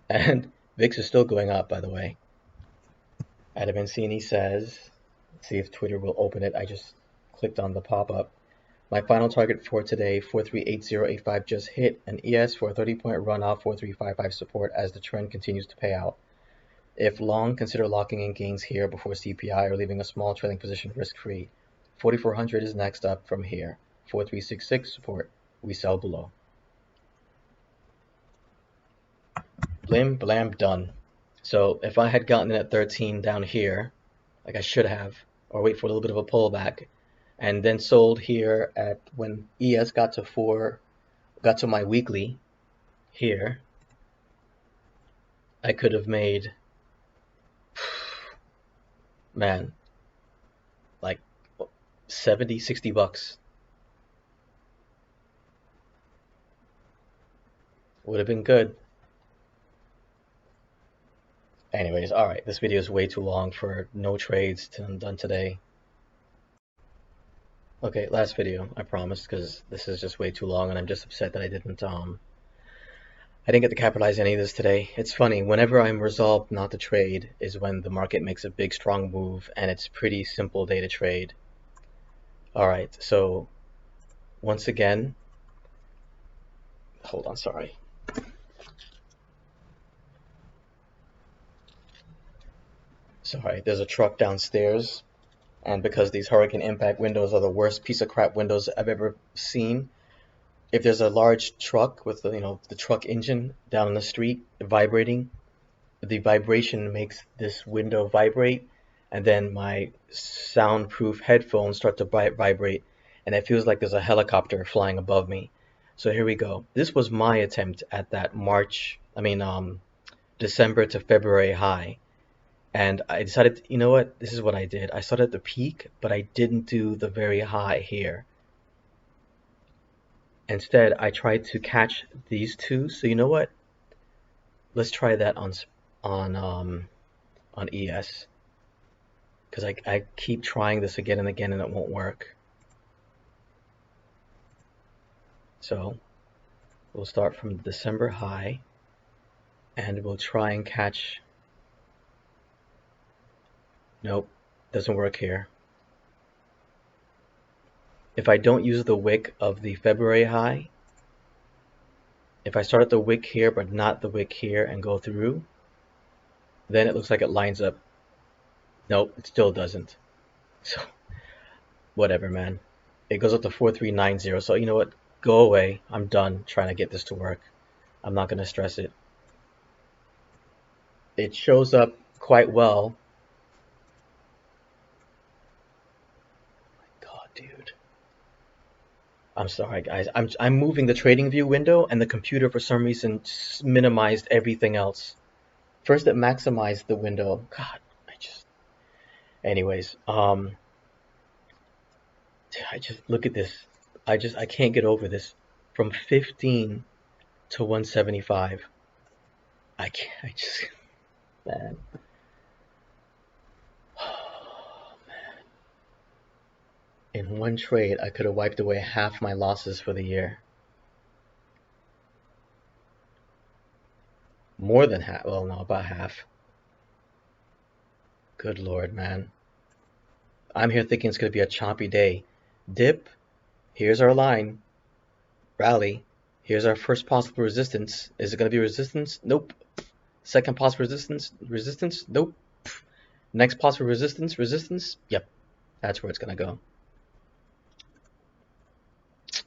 And VIX is still going up, by the way. Adamancini says, let's see if Twitter will open it. I just clicked on the pop-up. My final target for today, 438085, just hit an ES for a 30-point run off 4355 support as the trend continues to pay out. If long, consider locking in gains here before CPI or leaving a small trailing position risk-free. 4400 is next up from here. 4366 support. We sell below. Blim, blam, done. So if I had gotten in at 13 down here, like I should have, or wait for a little bit of a pullback, and then sold here at when ES got to my weekly here, I could have made, man, like 70, 60 bucks. Would have been good. Anyways, alright, this video is way too long for no trades done today. Okay, last video, I promise, because this is just way too long and I'm just upset that I didn't get to capitalize any of this today. It's funny, whenever I'm resolved not to trade is when the market makes a big strong move and it's pretty simple day to trade. Alright, so once again, hold on, sorry. Sorry, there's a truck downstairs, and because these hurricane impact windows are the worst piece of crap windows I've ever seen, if there's a large truck with the truck engine down the street vibrating, the vibration makes this window vibrate, and then my soundproof headphones start to vibrate, and it feels like there's a helicopter flying above me. So here we go. This was my attempt at that December to February high. And I decided, you know what, this is what I did. I started at the peak, but I didn't do the very high here. Instead, I tried to catch these two. So you know what? Let's try that on ES. Because I keep trying this again and again and it won't work. So we'll start from the December high and we'll try and catch. Nope, doesn't work here. If I don't use the wick of the February high, if I start at the wick here but not the wick here and go through, then it looks like it lines up. Nope, it still doesn't. So whatever, man. It goes up to 4390. So you know what? Go away. I'm done trying to get this to work. I'm not going to stress it. It shows up quite well. Dude, I'm sorry guys, I'm moving the trading view window and the computer for some reason minimized everything else. First it maximized the window. God, anyways, I just look at this. I can't get over this. From 15 to 175. I just man. In one trade, I could have wiped away half my losses for the year. More than half. Well, no, about half. Good Lord, man. I'm here thinking it's going to be a choppy day. Dip. Here's our line. Rally. Here's our first possible resistance. Is it going to be resistance? Nope. Second possible resistance? Resistance? Nope. Next possible resistance? Resistance? Yep. That's where it's going to go.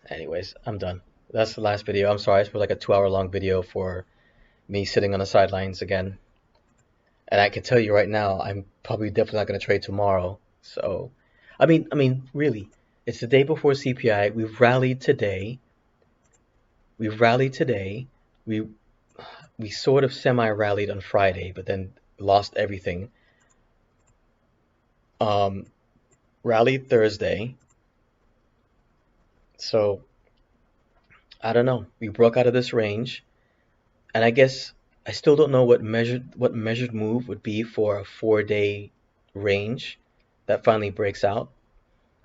Anyways, I'm done. That's the last video. I'm sorry, it's like a 2-hour long video for me sitting on the sidelines again. And I can tell you right now, I'm probably definitely not going to trade tomorrow. So, I mean, really, it's the day before CPI. We've rallied today. We sort of semi-rallied on Friday, but then lost everything. Rallied Thursday. So, I don't know. We broke out of this range, and I guess I still don't know what measured move would be for a 4-day range that finally breaks out.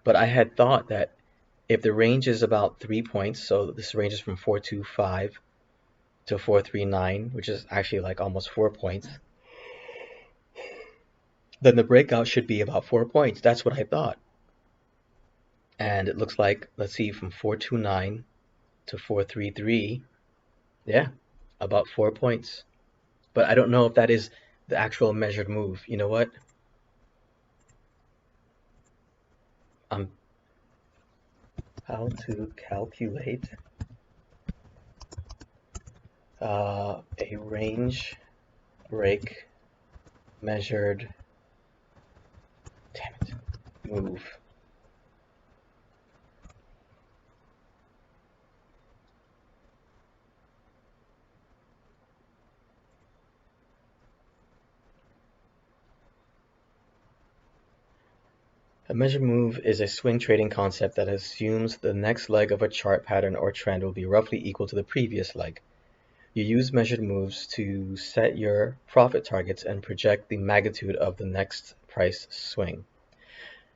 But I had thought that if the range is about 3 points, so this range is from 425 to 439, which is actually like almost 4 points. then the breakout should be about 4 points. That's what I thought. And it looks like, let's see, from 429 to 433, yeah, about 4 points. But I don't know if that is the actual measured move. You know what? Um, how to calculate a range break measured, damn it, move. A measured move is a swing trading concept that assumes the next leg of a chart pattern or trend will be roughly equal to the previous leg. You use measured moves to set your profit targets and project the magnitude of the next price swing.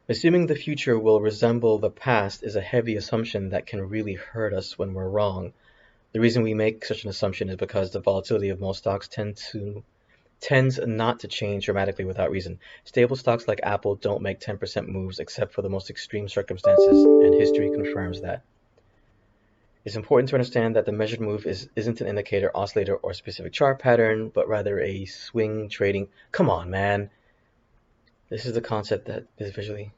Assuming the future will resemble the past is a heavy assumption that can really hurt us when we're wrong. The reason we make such an assumption is because the volatility of most stocks tends not to change dramatically without reason. Stable stocks like Apple don't make 10% moves except for the most extreme circumstances, and history confirms that. It's important to understand that the measured move isn't an indicator, oscillator, or specific chart pattern, but rather a swing trading. Come on, man. This is the concept that is visually.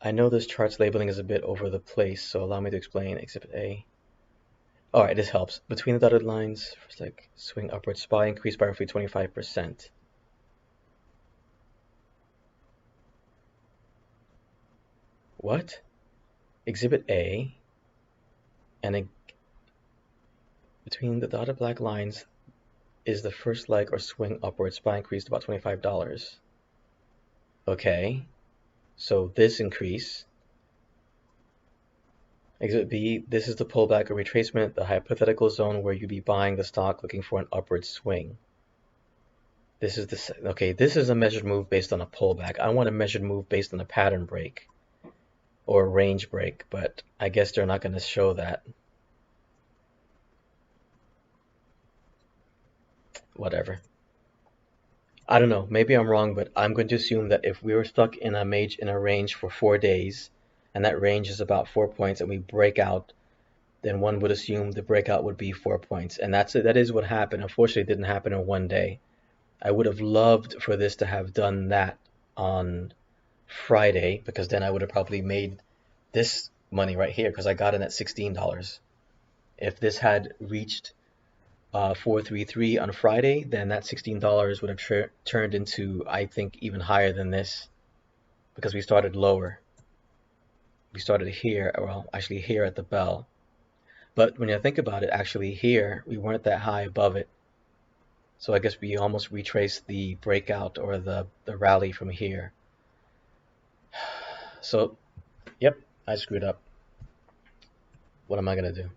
I know this chart's labeling is a bit over the place, so allow me to explain. Exhibit A. Alright, this helps. Between the dotted lines, first like swing upward, SPY increased by roughly 25%. What? Exhibit A, and between the dotted black lines is the first leg or swing upward, SPY increased about $25. Okay, so this increase. Exhibit B, this is the pullback or retracement, the hypothetical zone where you'd be buying the stock looking for an upward swing. This is this is a measured move based on a pullback. I want a measured move based on a pattern break or a range break, but I guess they're not going to show that. Whatever. I don't know, maybe I'm wrong, but I'm going to assume that if we were stuck in a range for 4 days, and that range is about 4 points, and we break out, then one would assume the breakout would be 4 points. And that is what happened. Unfortunately, it didn't happen in one day. I would have loved for this to have done that on Friday, because then I would have probably made this money right here, because I got in at $16. If this had reached 433 on Friday, then that $16 would have turned into, I think, even higher than this, because we started lower. We started here, well, actually here at the bell. But when you think about it, actually here, we weren't that high above it. So I guess we almost retraced the breakout or the rally from here. So, yep, I screwed up. What am I going to do?